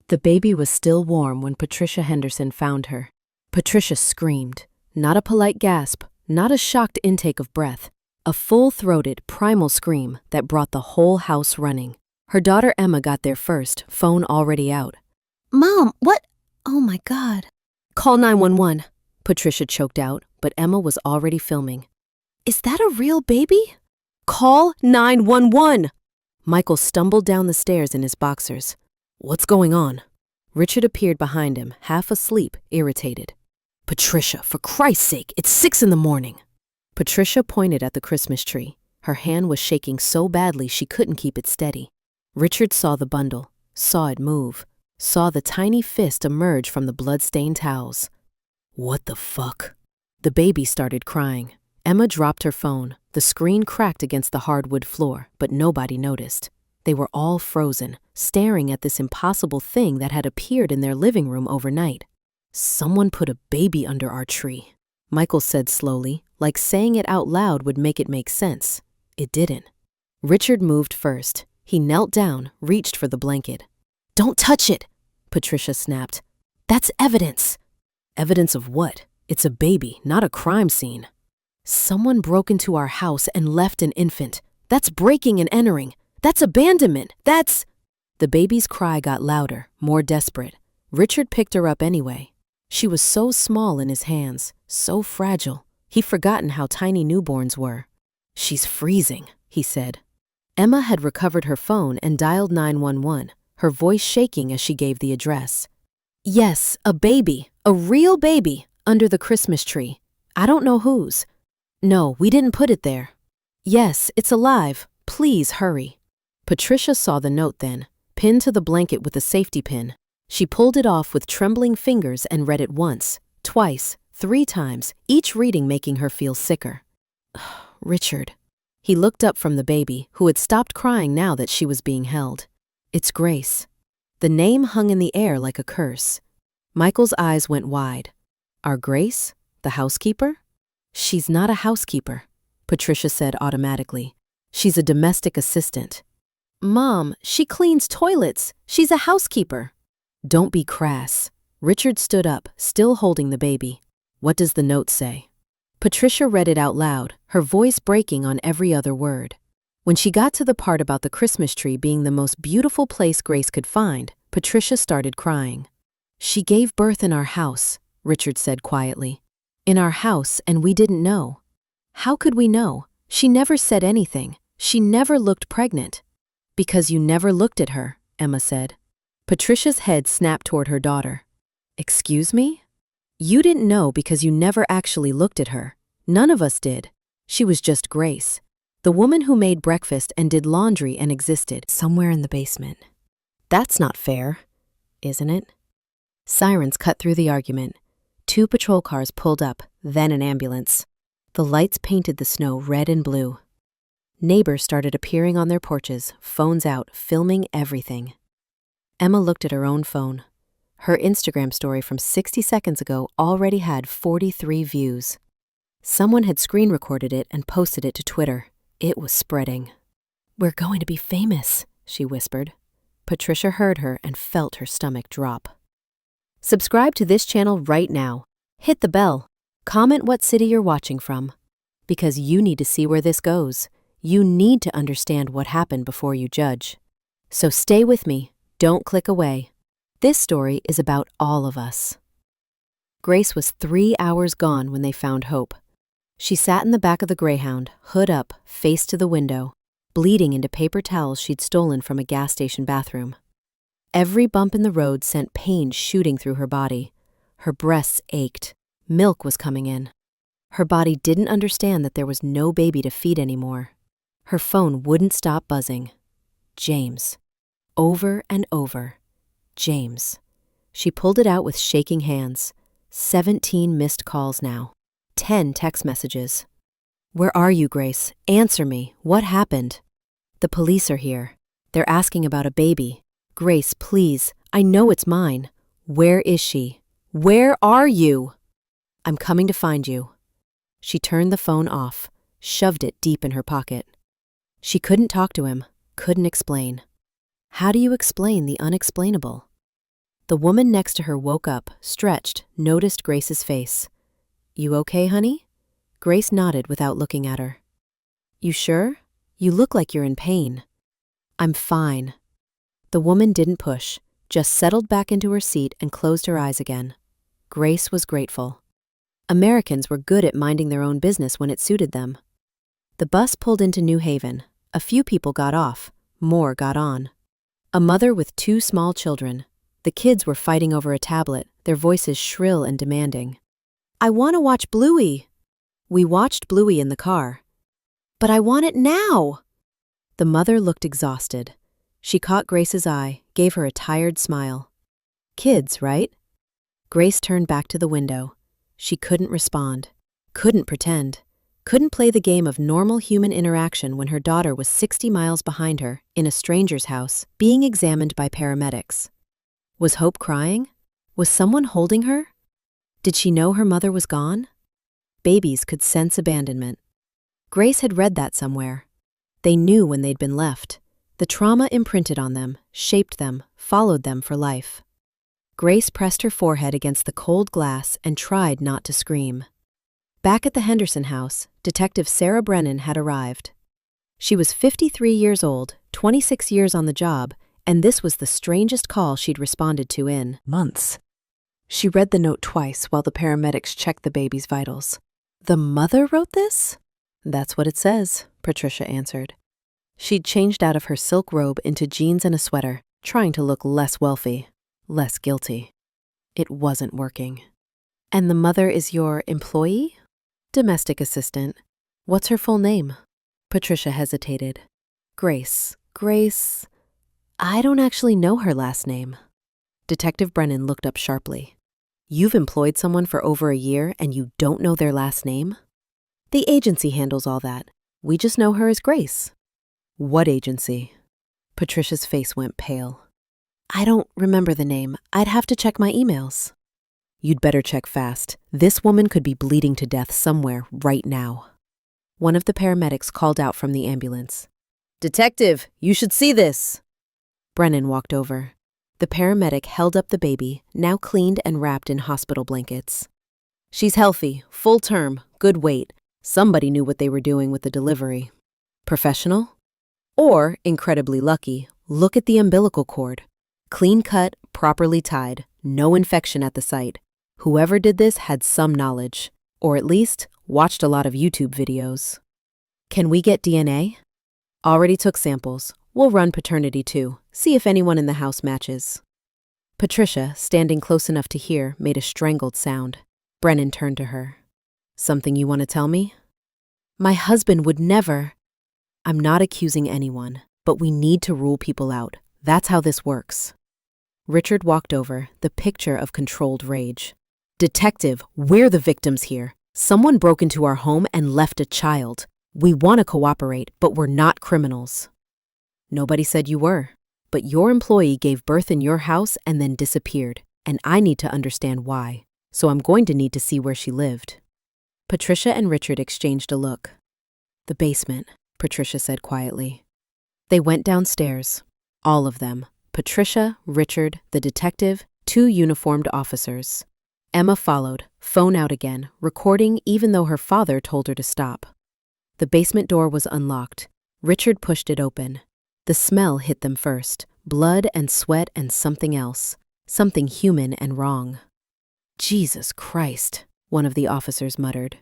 The baby was still warm when Patricia Henderson found her. Patricia screamed. Not a polite gasp, not a shocked intake of breath. A full-throated, primal scream that brought the whole house running. Her daughter Emma got there first, phone already out. Mom, what? Oh my God. Call 911, Patricia choked out, but Emma was already filming. Is that a real baby? Call 911! Michael stumbled down the stairs in his boxers. What's going on? Richard appeared behind him, half asleep, irritated. Patricia, for Christ's sake, it's 6 a.m. Patricia pointed at the Christmas tree. Her hand was shaking so badly she couldn't keep it steady. Richard saw the bundle, saw it move, saw the tiny fist emerge from the blood-stained towels. What the fuck? The baby started crying. Emma dropped her phone. The screen cracked against the hardwood floor, but nobody noticed. They were all frozen, staring at this impossible thing that had appeared in their living room overnight. Someone put a baby under our tree, Michael said slowly, like saying it out loud would make it make sense. It didn't. Richard moved first. He knelt down, reached for the blanket. Don't touch it, Patricia snapped. That's evidence. Evidence of what? It's a baby, not a crime scene. Someone broke into our house and left an infant. That's breaking and entering. That's abandonment. That's... The baby's cry got louder, more desperate. Richard picked her up anyway. She was so small in his hands, so fragile. He'd forgotten how tiny newborns were. She's freezing, he said. Emma had recovered her phone and dialed 911, her voice shaking as she gave the address. Yes, a baby, a real baby, under the Christmas tree. I don't know whose. No, we didn't put it there. Yes, it's alive. Please hurry. Patricia saw the note then, pinned to the blanket with a safety pin. She pulled it off with trembling fingers and read it once, twice, 3 times, each reading making her feel sicker. Richard. He looked up from the baby, who had stopped crying now that she was being held. It's Grace. The name hung in the air like a curse. Michael's eyes went wide. Our Grace? The housekeeper? She's not a housekeeper, Patricia said automatically. She's a domestic assistant. Mom, she cleans toilets. She's a housekeeper. Don't be crass. Richard stood up, still holding the baby. What does the note say? Patricia read it out loud, her voice breaking on every other word. When she got to the part about the Christmas tree being the most beautiful place Grace could find, Patricia started crying. She gave birth in our house, Richard said quietly. In our house, and we didn't know. How could we know? She never said anything. She never looked pregnant. Because you never looked at her, Emma said. Patricia's head snapped toward her daughter. Excuse me? You didn't know because you never actually looked at her. None of us did. She was just Grace, the woman who made breakfast and did laundry and existed somewhere in the basement. That's not fair, isn't it? Sirens cut through the argument. 2 patrol cars pulled up, then an ambulance. The lights painted the snow red and blue. Neighbors started appearing on their porches, phones out, filming everything. Emma looked at her own phone. Her Instagram story from 60 seconds ago already had 43 views. Someone had screen recorded it and posted it to Twitter. It was spreading. We're going to be famous, she whispered. Patricia heard her and felt her stomach drop. Subscribe to this channel right now. Hit the bell. Comment what city you're watching from. Because you need to see where this goes. You need to understand what happened before you judge. So stay with me. Don't click away. This story is about all of us. Grace was 3 hours gone when they found Hope. She sat in the back of the Greyhound, hood up, face to the window, bleeding into paper towels she'd stolen from a gas station bathroom. Every bump in the road sent pain shooting through her body. Her breasts ached. Milk was coming in. Her body didn't understand that there was no baby to feed anymore. Her phone wouldn't stop buzzing. James. Over and over. James. She pulled it out with shaking hands. 17 missed calls now. 10 text messages. Where are you, Grace? Answer me. What happened? The police are here. They're asking about a baby. Grace, please. I know it's mine. Where is she? Where are you? I'm coming to find you. She turned the phone off, shoved it deep in her pocket. She couldn't talk to him, couldn't explain. How do you explain the unexplainable? The woman next to her woke up, stretched, noticed Grace's face. "You okay, honey?" Grace nodded without looking at her. "You sure? You look like you're in pain." "I'm fine." The woman didn't push, just settled back into her seat and closed her eyes again. Grace was grateful. Americans were good at minding their own business when it suited them. The bus pulled into New Haven. A few people got off. More got on. A mother with 2 small children. The kids were fighting over a tablet, their voices shrill and demanding. "I want to watch Bluey." "We watched Bluey in the car." "But I want it now." The mother looked exhausted. She caught Grace's eye, gave her a tired smile. "Kids, right?" Grace turned back to the window. She couldn't respond, couldn't pretend, couldn't play the game of normal human interaction when her daughter was 60 miles behind her, in a stranger's house, being examined by paramedics. Was Hope crying? Was someone holding her? Did she know her mother was gone? Babies could sense abandonment. Grace had read that somewhere. They knew when they'd been left. The trauma imprinted on them, shaped them, followed them for life. Grace pressed her forehead against the cold glass and tried not to scream. Back at the Henderson house, Detective Sarah Brennan had arrived. She was 53 years old, 26 years on the job, and this was the strangest call she'd responded to in months. She read the note twice while the paramedics checked the baby's vitals. "The mother wrote this?" "That's what it says," Patricia answered. She'd changed out of her silk robe into jeans and a sweater, trying to look less wealthy, less guilty. It wasn't working. "And the mother is your employee?" "Domestic assistant." "What's her full name?" Patricia hesitated. Grace. I don't actually know her last name." Detective Brennan looked up sharply. "You've employed someone for over a year and you don't know their last name?" "The agency handles all that. We just know her as Grace." "What agency?" Patricia's face went pale. "I don't remember the name. I'd have to check my emails." "You'd better check fast. This woman could be bleeding to death somewhere right now." One of the paramedics called out from the ambulance. "Detective, you should see this." Brennan walked over. The paramedic held up the baby, now cleaned and wrapped in hospital blankets. "She's healthy, full term, good weight. Somebody knew what they were doing with the delivery." "Professional?" "Or, incredibly lucky, look at the umbilical cord. Clean cut, properly tied, no infection at the site. Whoever did this had some knowledge, or at least watched a lot of YouTube videos." "Can we get DNA?" "Already took samples. We'll run paternity too, see if anyone in the house matches." Patricia, standing close enough to hear, made a strangled sound. Brennan turned to her. "Something you want to tell me?" "My husband would never." "I'm not accusing anyone, but we need to rule people out. That's how this works." Richard walked over, the picture of controlled rage. "Detective, we're the victims here. Someone broke into our home and left a child. We want to cooperate, but we're not criminals." "Nobody said you were, but your employee gave birth in your house and then disappeared, and I need to understand why, so I'm going to need to see where she lived." Patricia and Richard exchanged a look. "The basement," Patricia said quietly. They went downstairs, all of them, Patricia, Richard, the detective, 2 uniformed officers. Emma followed, phone out again, recording even though her father told her to stop. The basement door was unlocked. Richard pushed it open. The smell hit them first, blood and sweat and something else, something human and wrong. "Jesus Christ," one of the officers muttered.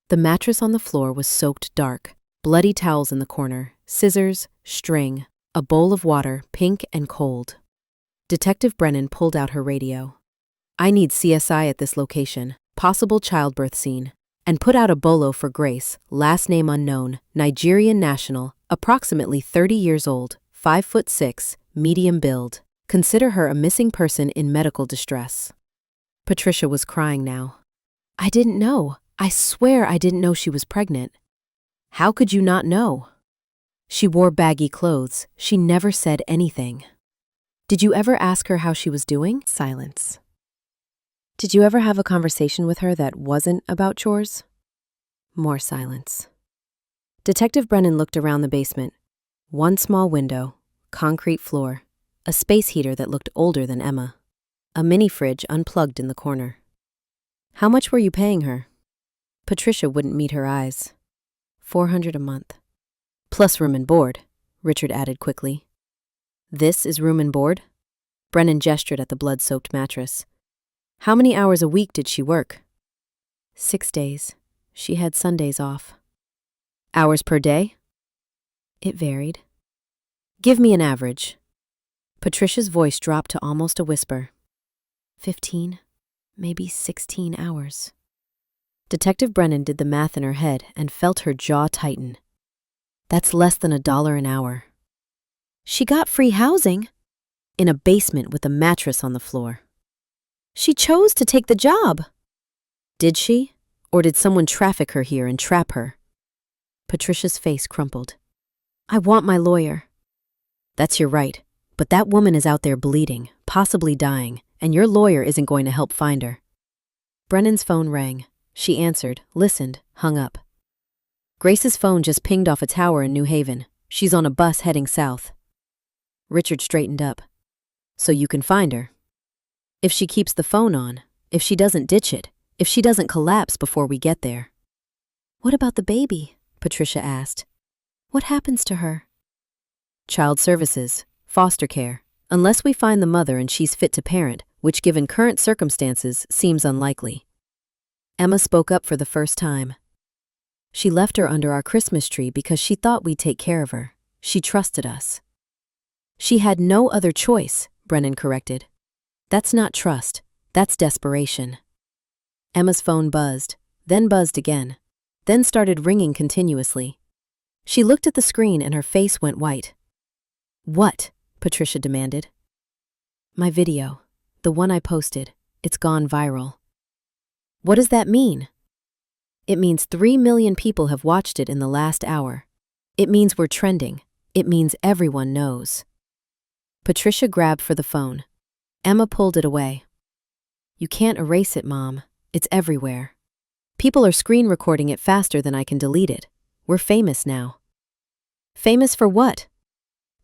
The mattress on the floor was soaked dark, bloody towels in the corner, scissors, string, a bowl of water, pink and cold. Detective Brennan pulled out her radio. "I need CSI at this location, possible childbirth scene, and put out a bolo for Grace, last name unknown, Nigerian national, approximately 30 years old, 5'6", medium build. Consider her a missing person in medical distress." Patricia was crying now. "I didn't know. I swear I didn't know she was pregnant." "How could you not know?" "She wore baggy clothes. She never said anything." "Did you ever ask her how she was doing?" Silence. "Did you ever have a conversation with her that wasn't about chores?" More silence. Detective Brennan looked around the basement. One small window, concrete floor, a space heater that looked older than Emma. a mini fridge unplugged in the corner. How much were you paying her? Patricia wouldn't meet her eyes. $400 a month. Plus room and board, Richard added quickly. This is room and board? Brennan gestured at the blood-soaked mattress. How many hours a week did she work? 6 days. She had Sundays off. Hours per day? It varied. Give me an average. Patricia's voice dropped to almost a whisper. 15, maybe 16 hours. Detective Brennan did the math in her head and felt her jaw tighten. That's less than $1 an hour. She got free housing in a basement with a mattress on the floor. She chose to take the job. Did she? Or did someone traffic her here and trap her? Patricia's face crumpled. I want my lawyer. That's your right, but that woman is out there bleeding, possibly dying, and your lawyer isn't going to help find her. Brennan's phone rang. She answered, listened, hung up. Grace's phone just pinged off a tower in New Haven. She's on a bus heading south. Richard straightened up. So you can find her. If she keeps the phone on, if she doesn't ditch it, if she doesn't collapse before we get there. What about the baby? Patricia asked. What happens to her? Child services, foster care, unless we find the mother and she's fit to parent, which given current circumstances seems unlikely. Emma spoke up for the first time. She left her under our Christmas tree because she thought we'd take care of her. She trusted us. She had no other choice, Brennan corrected. That's not trust, that's desperation. Emma's phone buzzed, then buzzed again, then started ringing continuously. She looked at the screen and her face went white. What? Patricia demanded. My video, the one I posted, it's gone viral. What does that mean? It means 3 million people have watched it in the last hour. It means we're trending. It means everyone knows. Patricia grabbed for the phone. Emma pulled it away. You can't erase it, Mom. It's everywhere. People are screen recording it faster than I can delete it. We're famous now. Famous for what?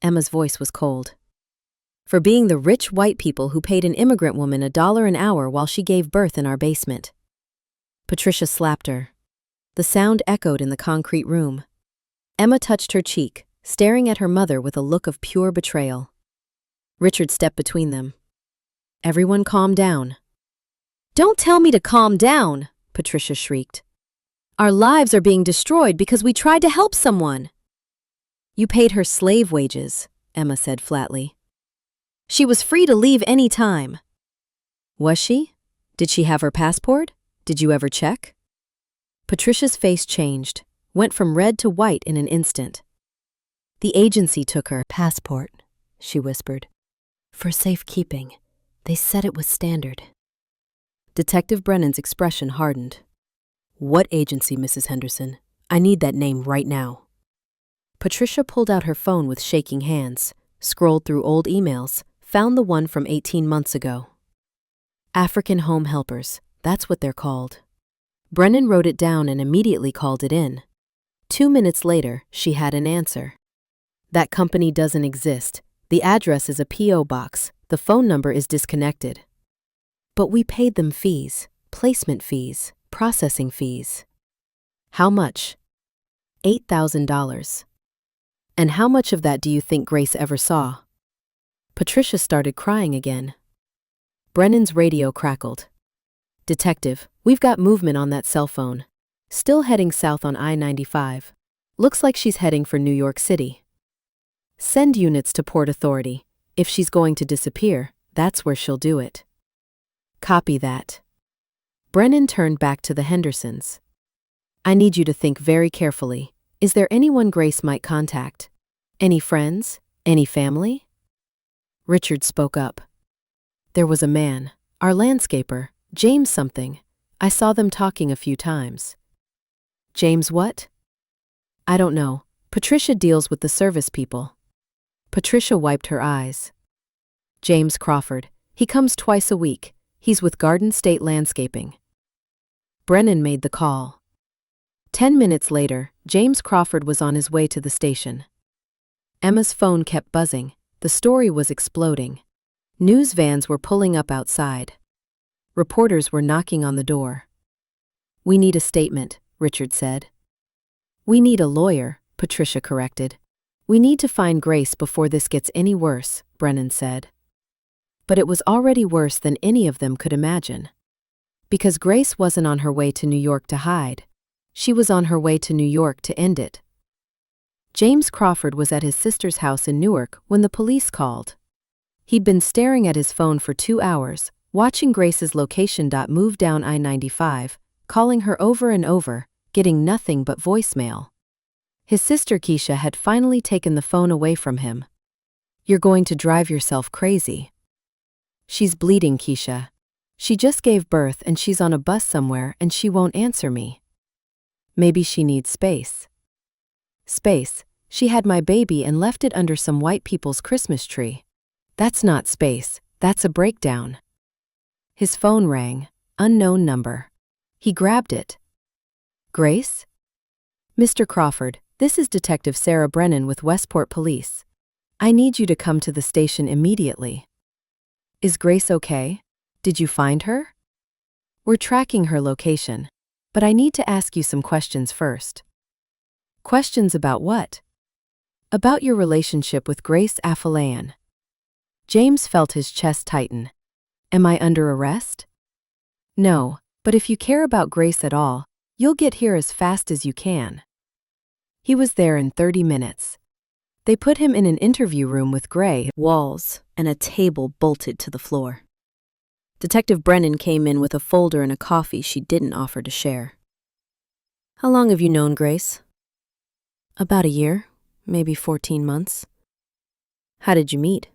Emma's voice was cold. For being the rich white people who paid an immigrant woman $1 an hour while she gave birth in our basement. Patricia slapped her. The sound echoed in the concrete room. Emma touched her cheek, staring at her mother with a look of pure betrayal. Richard stepped between them. Everyone calm down. Don't tell me to calm down, Patricia shrieked. Our lives are being destroyed because we tried to help someone. You paid her slave wages, Emma said flatly. She was free to leave any time. Was she? Did she have her passport? Did you ever check? Patricia's face changed, went from red to white in an instant. The agency took her passport, she whispered. For safekeeping. They said it was standard. Detective Brennan's expression hardened. What agency, Mrs. Henderson? I need that name right now. Patricia pulled out her phone with shaking hands, scrolled through old emails, found the one from 18 months ago. African Home Helpers, that's what they're called. Brennan wrote it down and immediately called it in. 2 minutes later, she had an answer. That company doesn't exist. The address is a P.O. box. The phone number is disconnected. But we paid them fees, placement fees, processing fees. How much? $8,000. And how much of that do you think Grace ever saw? Patricia started crying again. Brennan's radio crackled. Detective, we've got movement on that cell phone. Still heading south on I-95. Looks like she's heading for New York City. Send units to Port Authority. If she's going to disappear, that's where she'll do it. Copy that. Brennan turned back to the Hendersons. I need you to think very carefully. Is there anyone Grace might contact? Any friends? Any family? Richard spoke up. There was a man, our landscaper, James something. I saw them talking a few times. James what? I don't know. Patricia deals with the service people. Patricia wiped her eyes. James Crawford. He comes twice a week. He's with Garden State Landscaping. Brennan made the call. 10 minutes later, James Crawford was on his way to the station. Emma's phone kept buzzing. The story was exploding. News vans were pulling up outside. Reporters were knocking on the door. "We need a statement," Richard said. "We need a lawyer," Patricia corrected. "We need to find Grace before this gets any worse," Brennan said. But it was already worse than any of them could imagine. Because Grace wasn't on her way to New York to hide. She was on her way to New York to end it. James Crawford was at his sister's house in Newark when the police called. He'd been staring at his phone for 2 hours, watching Grace's location move down I-95, calling her over and over, getting nothing but voicemail. His sister Keisha had finally taken the phone away from him. "You're going to drive yourself crazy. She's bleeding, Keisha. She just gave birth and she's on a bus somewhere and she won't answer me. Maybe she needs space." Space. She had my baby and left it under some white people's Christmas tree. That's not space, that's a breakdown. His phone rang. Unknown number. He grabbed it. "Grace?" "Mr. Crawford, this is Detective Sarah Brennan with Westport Police. I need you to come to the station immediately." "Is Grace okay? Did you find her?" "We're tracking her location, but I need to ask you some questions first." "Questions about what?" "About your relationship with Grace Afolayan." James felt his chest tighten. "Am I under arrest?" "No, but if you care about Grace at all, you'll get here as fast as you can." He was there in 30 minutes. They put him in an interview room with gray walls and a table bolted to the floor. Detective Brennan came in with a folder and a coffee she didn't offer to share. "How long have you known Grace?" "About a year, maybe 14 months. "How did you meet?"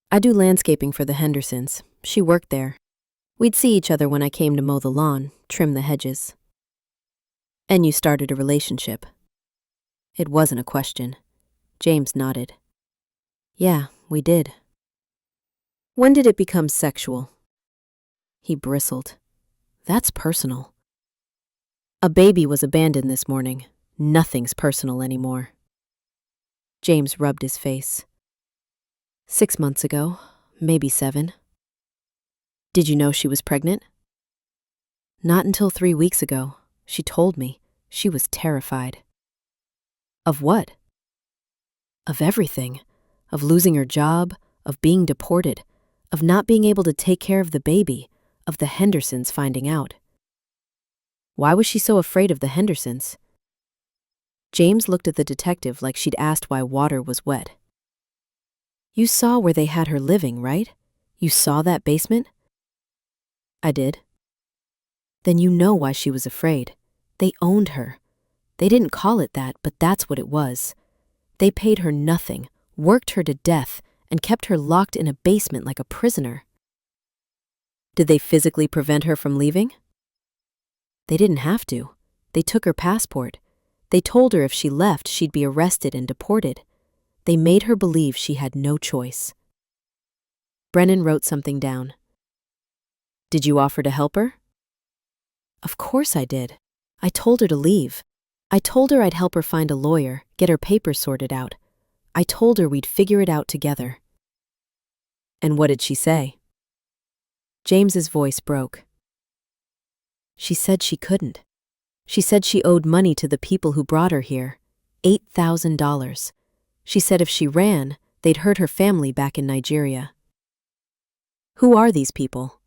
"I do landscaping for the Hendersons. She worked there. We'd see each other when I came to mow the lawn, trim the hedges." "And you started a relationship?" It wasn't a question. James nodded. "Yeah, we did." "When did it become sexual?" He bristled. "That's personal." "A baby was abandoned this morning. Nothing's personal anymore." James rubbed his face. 6 months ago, maybe 7. "Did you know she was pregnant?" "Not until 3 weeks ago. She told me. She was terrified." "Of what?" "Of everything. Of losing her job, of being deported, of not being able to take care of the baby, of the Hendersons finding out." "Why was she so afraid of the Hendersons?" James looked at the detective like she'd asked why water was wet. "You saw where they had her living, right? You saw that basement?" "I did." "Then you know why she was afraid. They owned her. They didn't call it that, but that's what it was. They paid her nothing, worked her to death, and kept her locked in a basement like a prisoner." "Did they physically prevent her from leaving?" "They didn't have to. They took her passport. They told her if she left, she'd be arrested and deported. They made her believe she had no choice." Brennan wrote something down. "Did you offer to help her?" "Of course I did. I told her to leave. I told her I'd help her find a lawyer, get her papers sorted out. I told her we'd figure it out together." "And what did she say?" James's voice broke. "She said she couldn't. She said she owed money to the people who brought her here, $8,000. She said if she ran, they'd hurt her family back in Nigeria." "Who are these people?"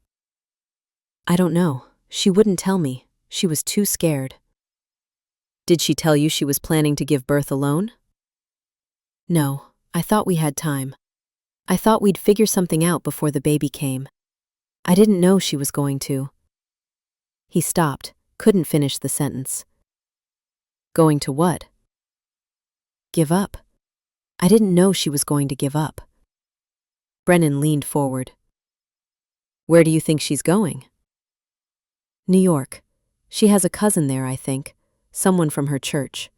"I don't know. She wouldn't tell me. She was too scared." "Did she tell you she was planning to give birth alone?" "No, I thought we had time. I thought we'd figure something out before the baby came. I didn't know she was going to." He stopped, couldn't finish the sentence. "Going to what?" "Give up. I didn't know she was going to give up." Brennan leaned forward. "Where do you think she's going?" "New York. She has a cousin there, I think. Someone from her church."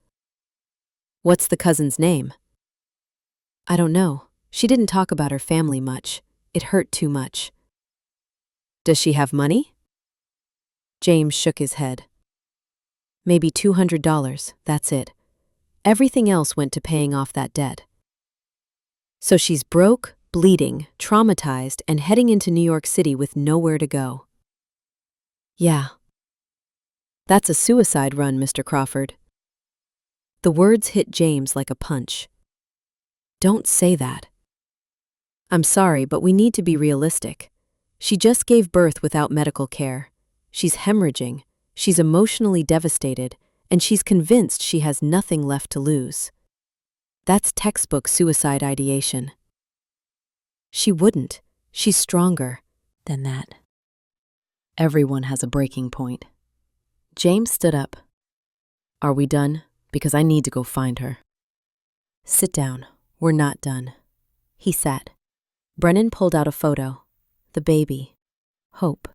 "What's the cousin's name?" "I don't know. She didn't talk about her family much. It hurt too much." "Does she have money?" James shook his head. "Maybe $200, that's it. Everything else went to paying off that debt." "So she's broke, bleeding, traumatized, and heading into New York City with nowhere to go. Yeah. That's a suicide run, Mr. Crawford. The words hit James like a punch. Don't say that. I'm sorry, but we need to be realistic. She just gave birth without medical care. She's hemorrhaging, she's emotionally devastated, and she's convinced she has nothing left to lose. That's textbook suicide ideation. She wouldn't. She's stronger than that. Everyone has a breaking point. James stood up. Are we done? Because I need to go find her. Sit down. We're not done. He sat. Brennan pulled out a photo. The baby. Hope.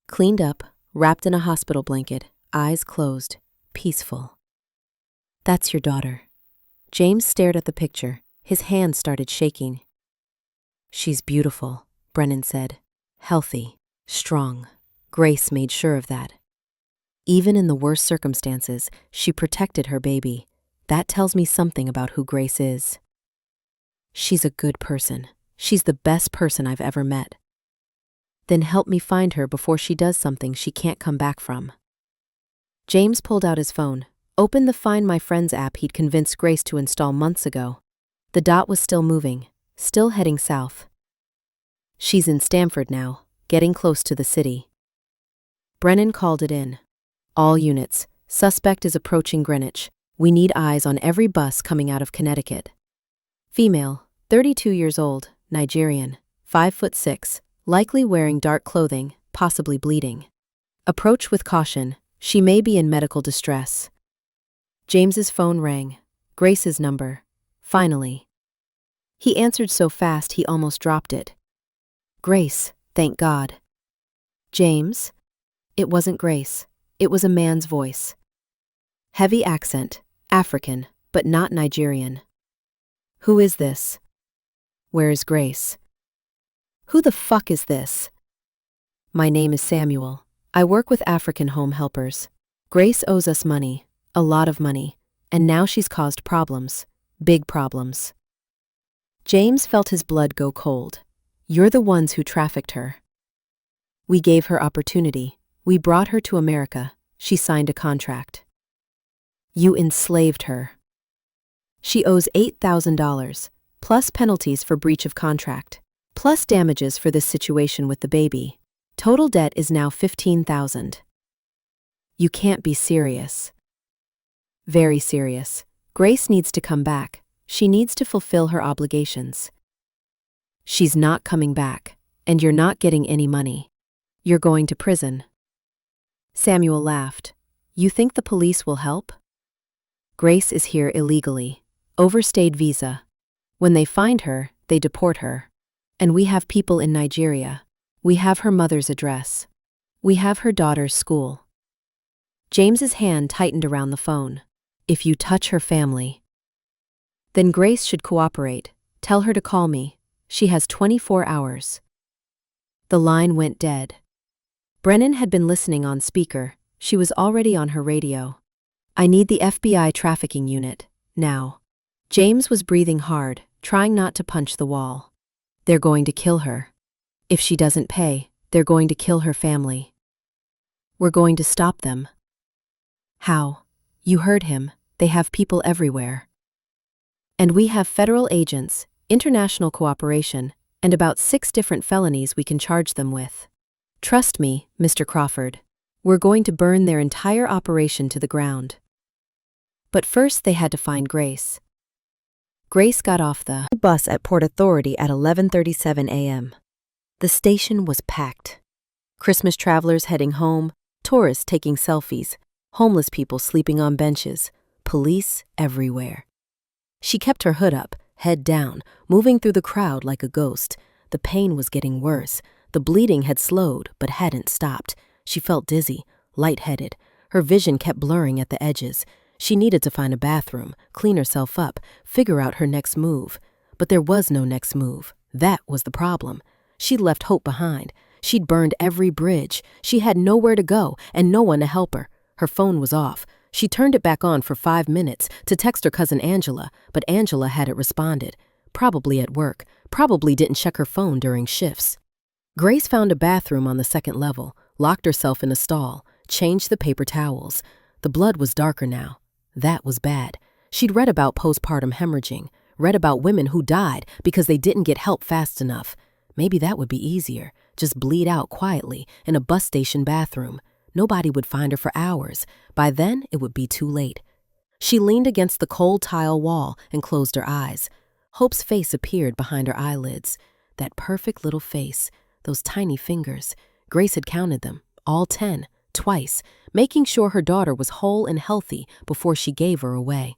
Cleaned up, wrapped in a hospital blanket, eyes closed, peaceful. That's your daughter. James stared at the picture. His hands started shaking. She's beautiful, Brennan said. Healthy, strong. Grace made sure of that. Even in the worst circumstances, she protected her baby. That tells me something about who Grace is. She's a good person. She's the best person I've ever met. Then help me find her before she does something she can't come back from. James pulled out his phone, opened the Find My Friends app he'd convinced Grace to install months ago. The dot was still moving, still heading south. She's in Stamford now, getting close to the city. Brennan called it in. All units, suspect is approaching Greenwich. We need eyes on every bus coming out of Connecticut. Female, 32 years old, Nigerian, 5'6", likely wearing dark clothing, possibly bleeding. Approach with caution, she may be in medical distress. James's phone rang. Grace's number. Finally. He answered so fast he almost dropped it. Grace, thank God. James? It wasn't Grace. It was a man's voice. Heavy accent, African, but not Nigerian. Who is this? Where is Grace? Who the fuck is this? My name is Samuel. I work with African home helpers. Grace owes us money, a lot of money, and now she's caused problems, big problems. James felt his blood go cold. You're the ones who trafficked her. We gave her opportunity. We brought her to America. She signed a contract. You enslaved her. She owes $8,000, plus penalties for breach of contract, plus damages for this situation with the baby. Total debt is now $15,000. You can't be serious. Very serious. Grace needs to come back. She needs to fulfill her obligations. She's not coming back, and you're not getting any money. You're going to prison. Samuel laughed. You think the police will help? Grace is here illegally. Overstayed visa. When they find her, they deport her. And we have people in Nigeria. We have her mother's address. We have her daughter's school. James's hand tightened around the phone. If you touch her family. Then Grace should cooperate. Tell her to call me. She has 24 hours. The line went dead. Brennan had been listening on speaker. She was already on her radio. I need the FBI trafficking unit, now. James was breathing hard, trying not to punch the wall. They're going to kill her. If she doesn't pay, they're going to kill her family. We're going to stop them. How? You heard him. They have people everywhere. And we have federal agents, international cooperation, and about 6 different felonies we can charge them with. Trust me, Mr. Crawford. We're going to burn their entire operation to the ground. But first they had to find Grace. Grace got off the bus at Port Authority at 11:37 a.m. The station was packed. Christmas travelers heading home, tourists taking selfies, homeless people sleeping on benches, police everywhere. She kept her hood up, head down, moving through the crowd like a ghost. The pain was getting worse. The bleeding had slowed, but hadn't stopped. She felt dizzy, lightheaded. Her vision kept blurring at the edges. She needed to find a bathroom, clean herself up, figure out her next move. But there was no next move. That was the problem. She'd left hope behind. She'd burned every bridge. She had nowhere to go and no one to help her. Her phone was off. She turned it back on for 5 minutes to text her cousin Angela, but Angela hadn't responded. Probably at work, probably didn't check her phone during shifts. Grace found a bathroom on the second level, locked herself in a stall, changed the paper towels. The blood was darker now. That was bad. She'd read about postpartum hemorrhaging, read about women who died because they didn't get help fast enough. Maybe that would be easier. Just bleed out quietly in a bus station bathroom. Nobody would find her for hours. By then, it would be too late. She leaned against the cold tile wall and closed her eyes. Hope's face appeared behind her eyelids. That perfect little face, those tiny fingers. Grace had counted them, all 10, twice, making sure her daughter was whole and healthy before she gave her away.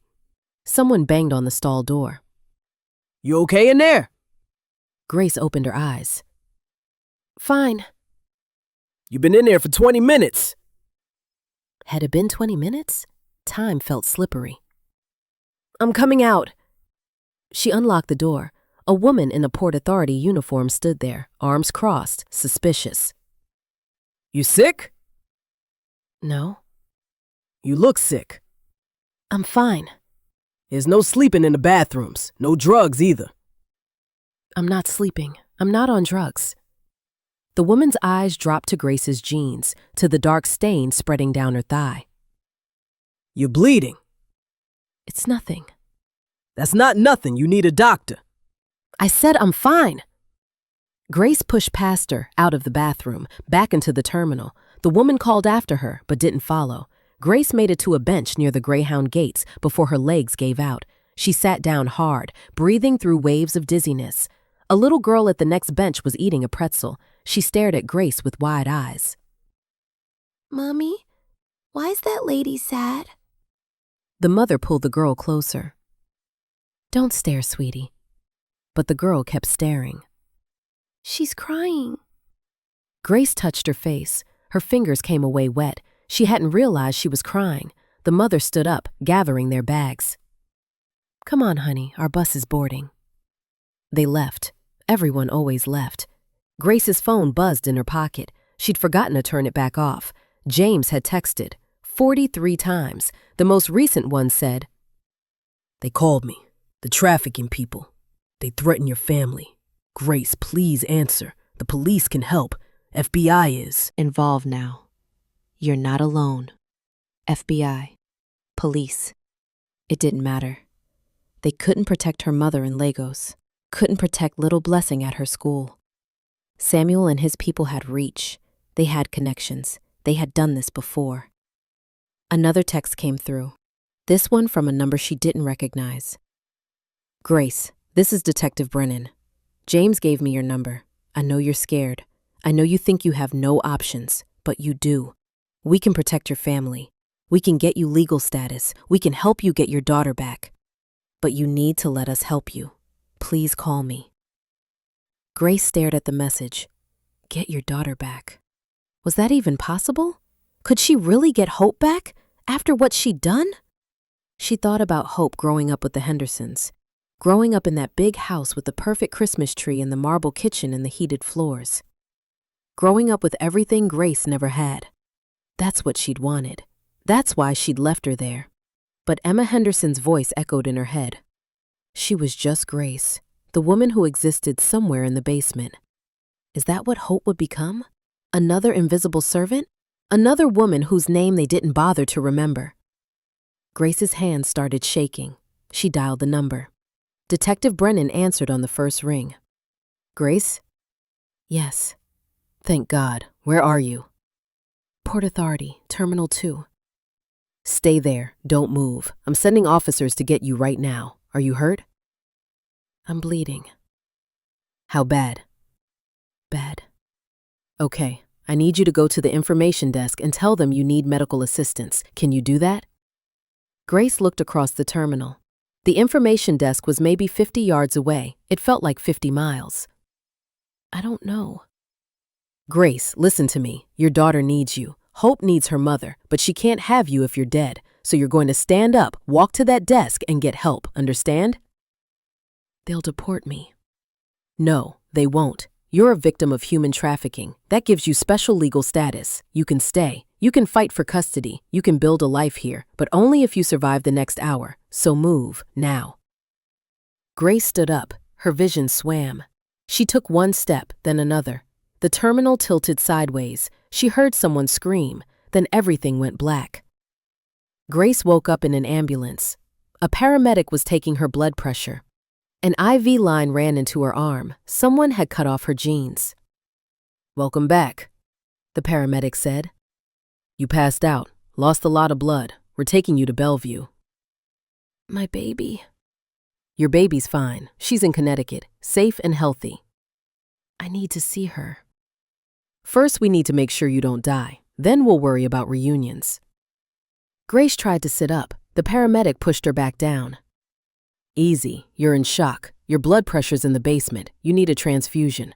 Someone banged on the stall door. "You okay in there?" Grace opened her eyes. "Fine." "You've been in there for 20 minutes. Had it been 20 minutes? Time felt slippery. "I'm coming out." She unlocked the door. A woman in a Port Authority uniform stood there, arms crossed, suspicious. You sick? "No." You look sick. "I'm fine." There's no sleeping in the bathrooms, no drugs either. "I'm not sleeping. I'm not on drugs." The woman's eyes dropped to Grace's jeans, to the dark stain spreading down her thigh. You're bleeding. "It's nothing." That's not nothing. You need a doctor. "I said I'm fine." Grace pushed past her, out of the bathroom, back into the terminal. The woman called after her, but didn't follow. Grace made it to a bench near the Greyhound gates before her legs gave out. She sat down hard, breathing through waves of dizziness. A little girl at the next bench was eating a pretzel. She stared at Grace with wide eyes. "Mommy, why is that lady sad?" The mother pulled the girl closer. "Don't stare, sweetie." But the girl kept staring. "She's crying." Grace touched her face. Her fingers came away wet. She hadn't realized she was crying. The mother stood up, gathering their bags. "Come on, honey, our bus is boarding." They left. Everyone always left. Grace's phone buzzed in her pocket. She'd forgotten to turn it back off. James had texted 43 times. The most recent one said, They called me. The trafficking people. They threaten your family. Grace, please answer. The police can help. FBI is Involved now. You're not alone. FBI. Police. It didn't matter. They couldn't protect her mother in Lagos. Couldn't protect little Blessing at her school. Samuel and his people had reach. They had connections. They had done this before. Another text came through. This one from a number she didn't recognize. "Grace, this is Detective Brennan. James gave me your number. I know you're scared. I know you think you have no options, but you do. We can protect your family. We can get you legal status. We can help you get your daughter back. But you need to let us help you. Please call me." Grace stared at the message. Get your daughter back. Was that even possible? Could she really get Hope back after what she'd done? She thought about Hope growing up with the Hendersons, growing up in that big house with the perfect Christmas tree and the marble kitchen and the heated floors. Growing up with everything Grace never had. That's what she'd wanted. That's why she'd left her there. But Emma Henderson's voice echoed in her head. She was just Grace, the woman who existed somewhere in the basement. Is that what Hope would become? Another invisible servant? Another woman whose name they didn't bother to remember. Grace's hand started shaking. She dialed the number. Detective Brennan answered on the first ring. "Grace?" "Yes." "Thank God. Where are you?" "Port Authority, Terminal 2. "Stay there. Don't move. I'm sending officers to get you right now. Are you hurt?" "I'm bleeding." "How bad?" "Bad." "Okay. I need you to go to the information desk and tell them you need medical assistance. Can you do that?" Grace looked across the terminal. The information desk was maybe 50 yards away. It felt like 50 miles. "I don't know." "Grace, listen to me. Your daughter needs you. Hope needs her mother, but she can't have you if you're dead. So you're going to stand up, walk to that desk, and get help. Understand?" "They'll deport me." "No, they won't. You're a victim of human trafficking. That gives you special legal status. You can stay. You can fight for custody. You can build a life here, but only if you survive the next hour. So move, now." Grace stood up. Her vision swam. She took one step, then another. The terminal tilted sideways. She heard someone scream, then everything went black. Grace woke up in an ambulance. A paramedic was taking her blood pressure. An IV line ran into her arm. Someone had cut off her jeans. "Welcome back," the paramedic said. "You passed out, lost a lot of blood. We're taking you to Bellevue." My baby. "Your baby's fine. She's in Connecticut, safe and healthy." I need to see her. "First, we need to make sure you don't die. Then we'll worry about reunions." Grace tried to sit up. The paramedic pushed her back down. "Easy. You're in shock. Your blood pressure's in the basement. You need a transfusion.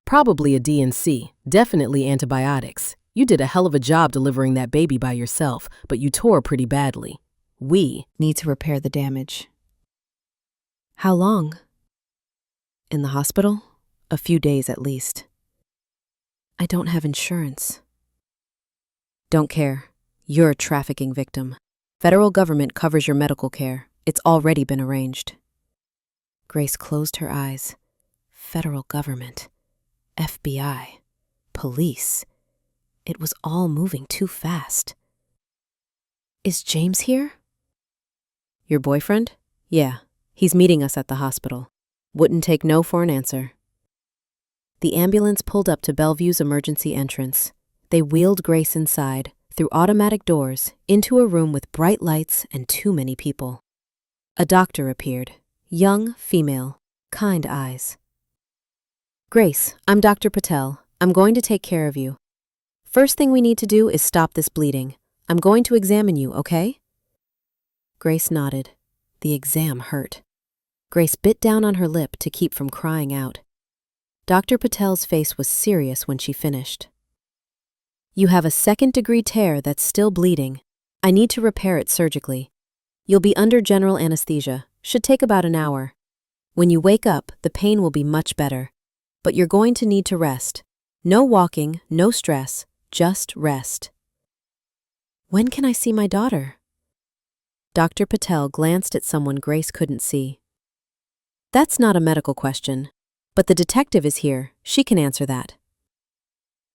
Probably a D&C, definitely antibiotics. You did a hell of a job delivering that baby by yourself, but you tore pretty badly. We Need to repair the damage. How long? In the hospital? A few days at least. I don't have insurance. Don't care. You're a trafficking victim. Federal government covers your medical care. It's already been arranged. Grace closed her eyes. Federal government. FBI. Police. It was all moving too fast. Is James here? Your boyfriend? Yeah, he's meeting us at the hospital. Wouldn't take no for an answer. The ambulance pulled up to Bellevue's emergency entrance. They wheeled Grace inside, through automatic doors, into a room with bright lights and too many people. A doctor appeared, young, female, kind eyes. Grace, I'm Dr. Patel. I'm going to take care of you. First thing we need to do is stop this bleeding. I'm going to examine you, okay? Grace nodded. The exam hurt. Grace bit down on her lip to keep from crying out. Dr. Patel's face was serious when she finished. You have a second-degree tear that's still bleeding. I need to repair it surgically. You'll be under general anesthesia. Should take about an hour. When you wake up, the pain will be much better. But you're going to need to rest. No walking, no stress, just rest. When can I see my daughter? Dr. Patel glanced at someone Grace couldn't see. That's not a medical question, but the detective is here. She can answer that.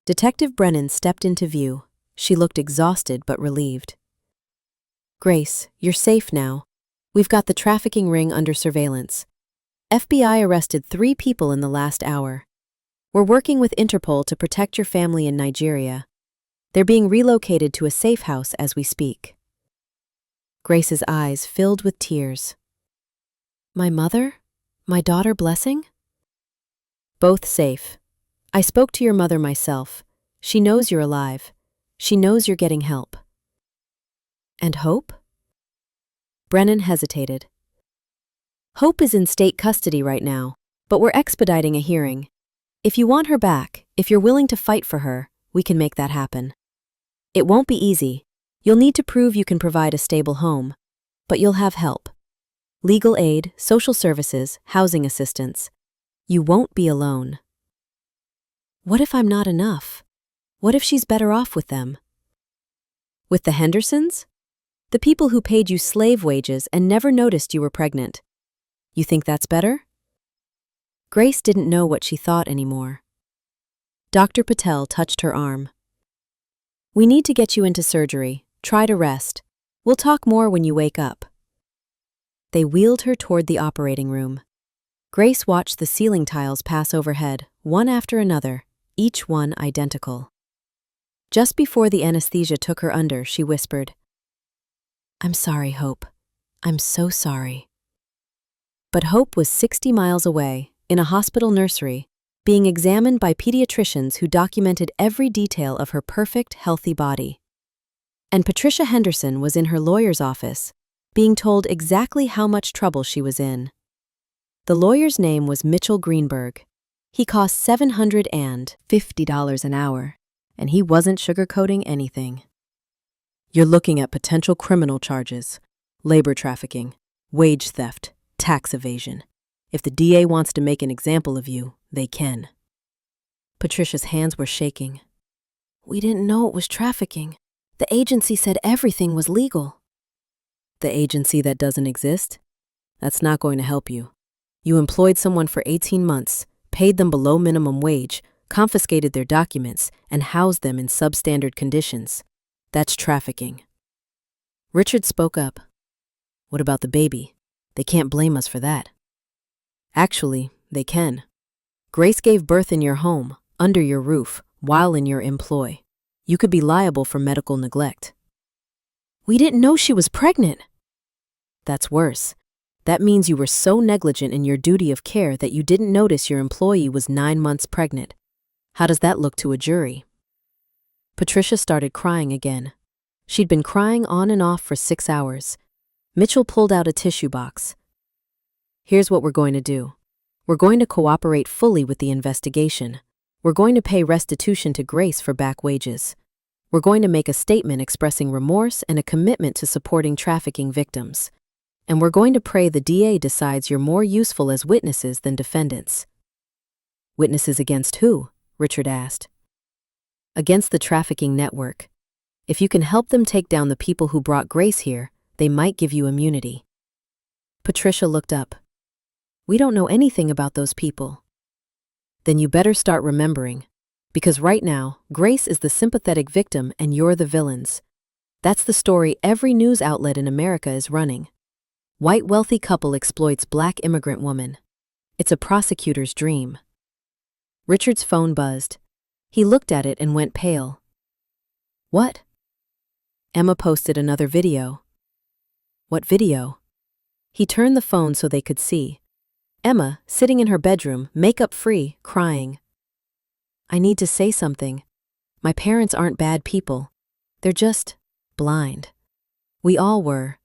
Detective Brennan stepped into view. She looked exhausted but relieved. Grace, you're safe now. We've got the trafficking ring under surveillance. FBI arrested 3 people in the last hour. We're working with Interpol to protect your family in Nigeria. They're being relocated to a safe house as we speak. Grace's eyes filled with tears. My mother? My daughter Blessing? Both safe. I spoke to your mother myself. She knows you're alive. She knows you're getting help. And Hope? Brennan hesitated. Hope is in state custody right now, but we're expediting a hearing. If you want her back, if you're willing to fight for her, we can make that happen. It won't be easy. You'll need to prove you can provide a stable home, but you'll have help. Legal aid, social services, housing assistance. You won't be alone. What if I'm not enough? What if she's better off with them? With the Hendersons? The people who paid you slave wages and never noticed you were pregnant. You think that's better? Grace didn't know what she thought anymore. Dr. Patel touched her arm. We need to get you into surgery. Try to rest. We'll talk more when you wake up. They wheeled her toward the operating room. Grace watched the ceiling tiles pass overhead, one after another, each one identical. Just before the anesthesia took her under, she whispered, I'm sorry, Hope. I'm so sorry. But Hope was 60 miles away, in a hospital nursery, being examined by pediatricians who documented every detail of her perfect, healthy body. And Patricia Henderson was in her lawyer's office, being told exactly how much trouble she was in. The lawyer's name was Mitchell Greenberg. He cost $750 an hour, and he wasn't sugarcoating anything. You're looking at potential criminal charges, labor trafficking, wage theft, tax evasion. If the DA wants to make an example of you, they can. Patricia's hands were shaking. We didn't know it was trafficking. The agency said everything was legal. The agency that doesn't exist? That's not going to help you. You employed someone for 18 months, paid them below minimum wage, confiscated their documents, and housed them in substandard conditions. That's trafficking. Richard spoke up. What about the baby? They can't blame us for that. Actually, they can. Grace gave birth in your home, under your roof, while in your employ. You could be liable for medical neglect. We didn't know she was pregnant. That's worse. That means you were so negligent in your duty of care that you didn't notice your employee was 9 months pregnant. How does that look to a jury? Patricia started crying again. She'd been crying on and off for 6 hours. Mitchell pulled out a tissue box. Here's what we're going to do. We're going to cooperate fully with the investigation. We're going to pay restitution to Grace for back wages. We're going to make a statement expressing remorse and a commitment to supporting trafficking victims. And we're going to pray the DA decides you're more useful as witnesses than defendants. Witnesses against who? Richard asked. Against the trafficking network. If you can help them take down the people who brought Grace here, they might give you immunity. Patricia looked up. We don't know anything about those people. Then you better start remembering. Because right now, Grace is the sympathetic victim and you're the villains. That's the story every news outlet in America is running. White wealthy couple exploits black immigrant woman. It's a prosecutor's dream. Richard's phone buzzed. He looked at it and went pale. What? Emma posted another video. What video? He turned the phone so they could see. Emma, sitting in her bedroom, makeup free, crying. I need to say something. My parents aren't bad people. They're just blind. We all were.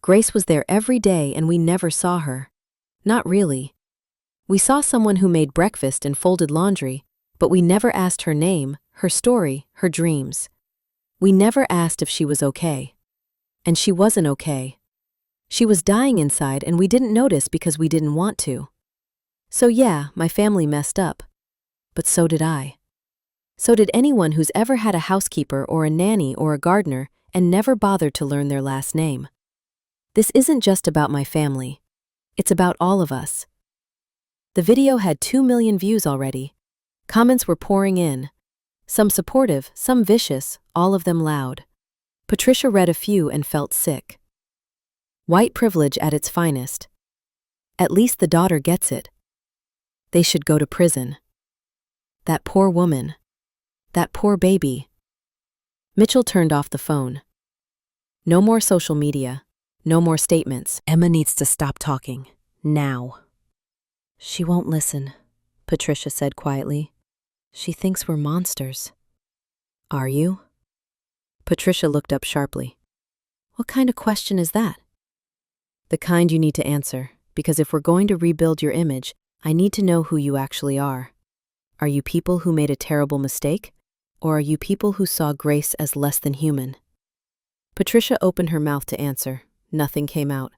Grace was there every day and we never saw her. Not really. We saw someone who made breakfast and folded laundry, but we never asked her name, her story, her dreams. We never asked if she was okay. And she wasn't okay. She was dying inside and we didn't notice because we didn't want to. So yeah, my family messed up. But so did I. So did anyone who's ever had a housekeeper or a nanny or a gardener and never bothered to learn their last name. This isn't just about my family. It's about all of us. The video had 2 million views already. Comments were pouring in. Some supportive, some vicious, all of them loud. Patricia read a few and felt sick. White privilege at its finest. At least the daughter gets it. They should go to prison. That poor woman. That poor baby. Mitchell turned off the phone. No more social media. No more statements. Emma needs to stop talking. Now. She won't listen, Patricia said quietly. She thinks we're monsters. Are you? Patricia looked up sharply. What kind of question is that? The kind you need to answer, because if we're going to rebuild your image, I need to know who you actually are. Are you people who made a terrible mistake? Or are you people who saw Grace as less than human? Patricia opened her mouth to answer. Nothing came out.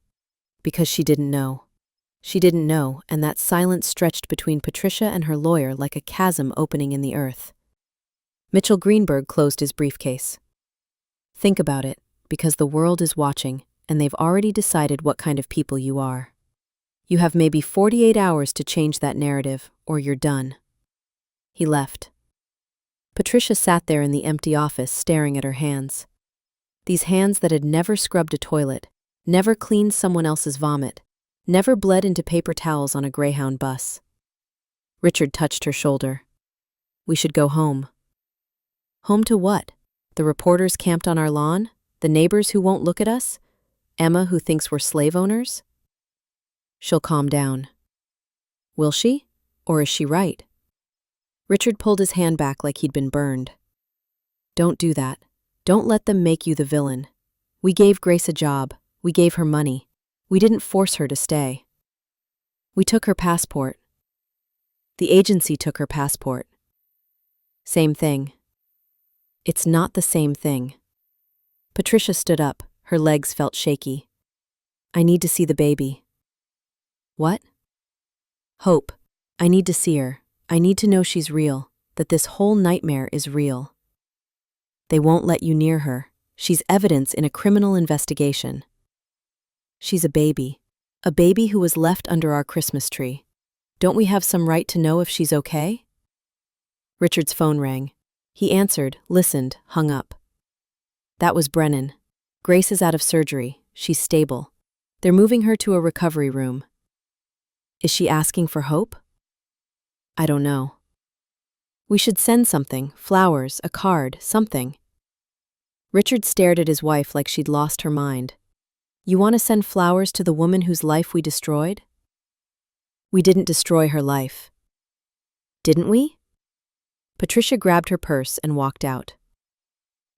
Because she didn't know. She didn't know, and that silence stretched between Patricia and her lawyer like a chasm opening in the earth. Mitchell Greenberg closed his briefcase. Think about it, because the world is watching, and they've already decided what kind of people you are. You have maybe 48 hours to change that narrative, or you're done. He left. Patricia sat there in the empty office staring at her hands. These hands that had never scrubbed a toilet, never cleaned someone else's vomit, never bled into paper towels on a Greyhound bus. Richard touched her shoulder. We should go home. Home to what? The reporters camped on our lawn? The neighbors who won't look at us? Emma who thinks we're slave owners? She'll calm down. Will she? Or is she right? Richard pulled his hand back like he'd been burned. Don't do that. Don't let them make you the villain. We gave Grace a job. We gave her money. We didn't force her to stay. We took her passport. The agency took her passport. Same thing. It's not the same thing. Patricia stood up. Her legs felt shaky. I need to see the baby. What? Hope. I need to see her. I need to know she's real, that this whole nightmare is real. They won't let you near her. She's evidence in a criminal investigation. She's a baby. A baby who was left under our Christmas tree. Don't we have some right to know if she's okay? Richard's phone rang. He answered, listened, hung up. That was Brennan. Grace is out of surgery. She's stable. They're moving her to a recovery room. Is she asking for hope? I don't know. We should send something, flowers, a card, something. Richard stared at his wife like she'd lost her mind. You want to send flowers to the woman whose life we destroyed? We didn't destroy her life. Didn't we? Patricia grabbed her purse and walked out.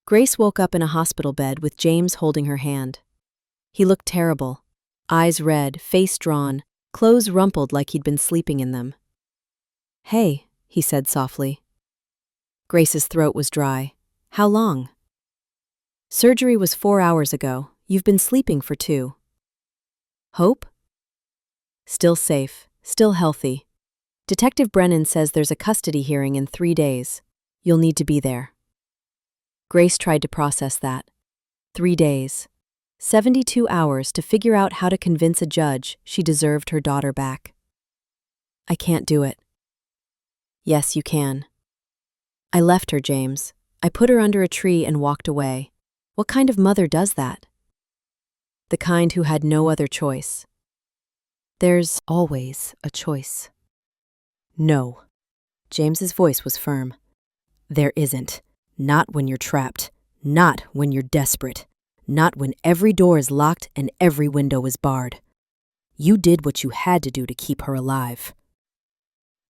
Grace woke up in a hospital bed with James holding her hand. He looked terrible. Eyes red, face drawn, clothes rumpled like he'd been sleeping in them. Hey, he said softly. Grace's throat was dry. How long? Surgery was 4 hours ago. You've been sleeping for 2. Hope? Still safe, still healthy. Detective Brennan says there's a custody hearing in 3 days. You'll need to be there. Grace tried to process that. 3 days. 72 hours to figure out how to convince a judge she deserved her daughter back. I can't do it. Yes, you can. I left her, James. I put her under a tree and walked away. What kind of mother does that? The kind who had no other choice. There's always a choice. No. James's voice was firm. There isn't. Not when you're trapped. Not when you're desperate. Not when every door is locked and every window is barred. You did what you had to do to keep her alive.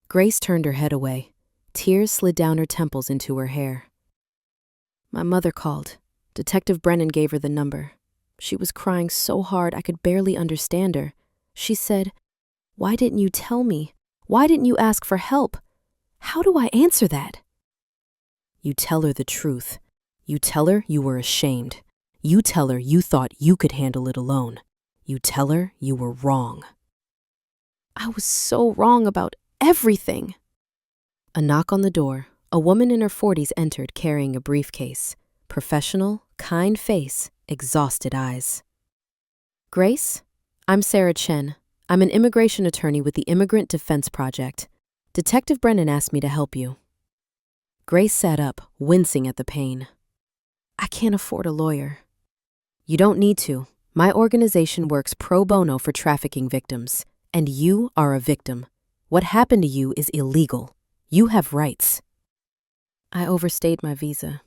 Grace turned her head away. Tears slid down her temples into her hair. My mother called. Detective Brennan gave her the number. She was crying so hard I could barely understand her. She said, "Why didn't you tell me? Why didn't you ask for help?" How do I answer that? You tell her the truth. You tell her you were ashamed. You tell her you thought you could handle it alone. You tell her you were wrong. I was so wrong about everything. A knock on the door. A woman in her 40s entered carrying a briefcase. Professional, kind face, exhausted eyes. Grace? I'm Sarah Chen. I'm an immigration attorney with the Immigrant Defense Project. Detective Brennan asked me to help you. Grace sat up, wincing at the pain. I can't afford a lawyer. You don't need to. My organization works pro bono for trafficking victims, and you are a victim. What happened to you is illegal. You have rights. I overstayed my visa.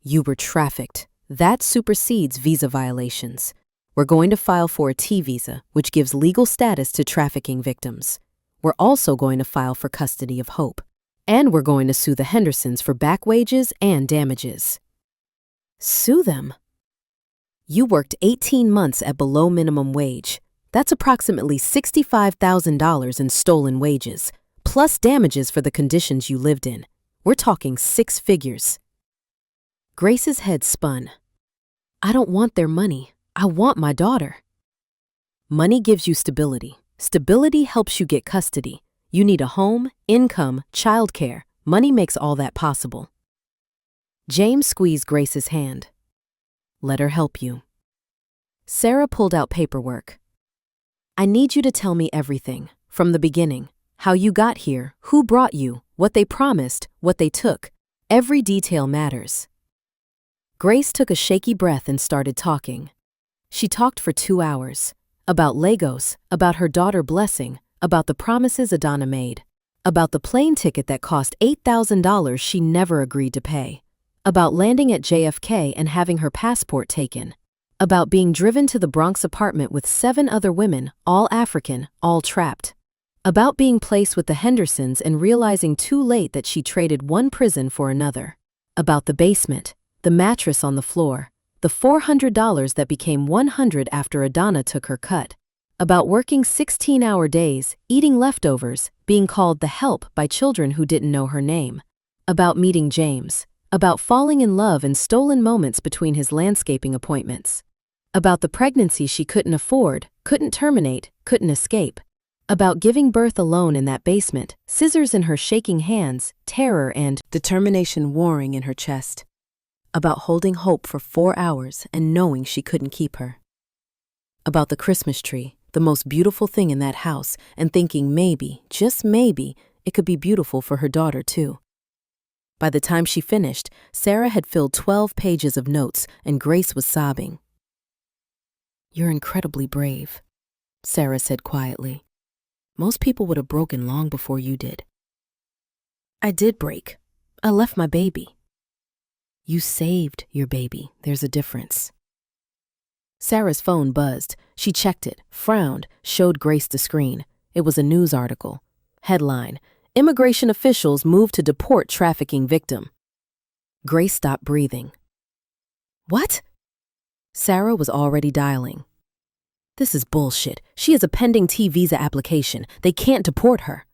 You were trafficked. That supersedes visa violations. We're going to file for a T visa, which gives legal status to trafficking victims. We're also going to file for custody of Hope. And we're going to sue the Hendersons for back wages and damages. Sue them? You worked 18 months at below minimum wage. That's approximately $65,000 in stolen wages, plus damages for the conditions you lived in. We're talking 6 figures. Grace's head spun. I don't want their money. I want my daughter. Money gives you stability. Stability helps you get custody. You need a home, income, childcare. Money makes all that possible. James squeezed Grace's hand. Let her help you. Sarah pulled out paperwork. I need you to tell me everything, from the beginning. How you got here, who brought you, what they promised, what they took. Every detail matters. Grace took a shaky breath and started talking. She talked for 2 hours. About Lagos, about her daughter Blessing, about the promises Adana made, about the plane ticket that cost $8,000 she never agreed to pay, about landing at JFK and having her passport taken, about being driven to the Bronx apartment with 7 other women, all African, all trapped, about being placed with the Hendersons and realizing too late that she traded one prison for another, about the basement, the mattress on the floor, the $400 that became $100 after Adana took her cut, about working 16-hour days, eating leftovers, being called the help by children who didn't know her name, about meeting James, about falling in love in stolen moments between his landscaping appointments, about the pregnancy she couldn't afford, couldn't terminate, couldn't escape, about giving birth alone in that basement, scissors in her shaking hands, terror and determination warring in her chest, about holding Hope for 4 hours and knowing she couldn't keep her, about the Christmas tree, the most beautiful thing in that house, and thinking maybe, just maybe, it could be beautiful for her daughter too. By the time she finished, Sarah had filled 12 pages of notes, and Grace was sobbing. "You're incredibly brave," Sarah said quietly. "Most people would have broken long before you did." "I did break. I left my baby." "You saved your baby. There's a difference." Sarah's phone buzzed. She checked it, frowned, showed Grace the screen. It was a news article. Headline: Immigration officials move to deport trafficking victim. Grace stopped breathing. "What?" Sarah was already dialing. "This is bullshit. She has a pending T visa application. They can't deport her."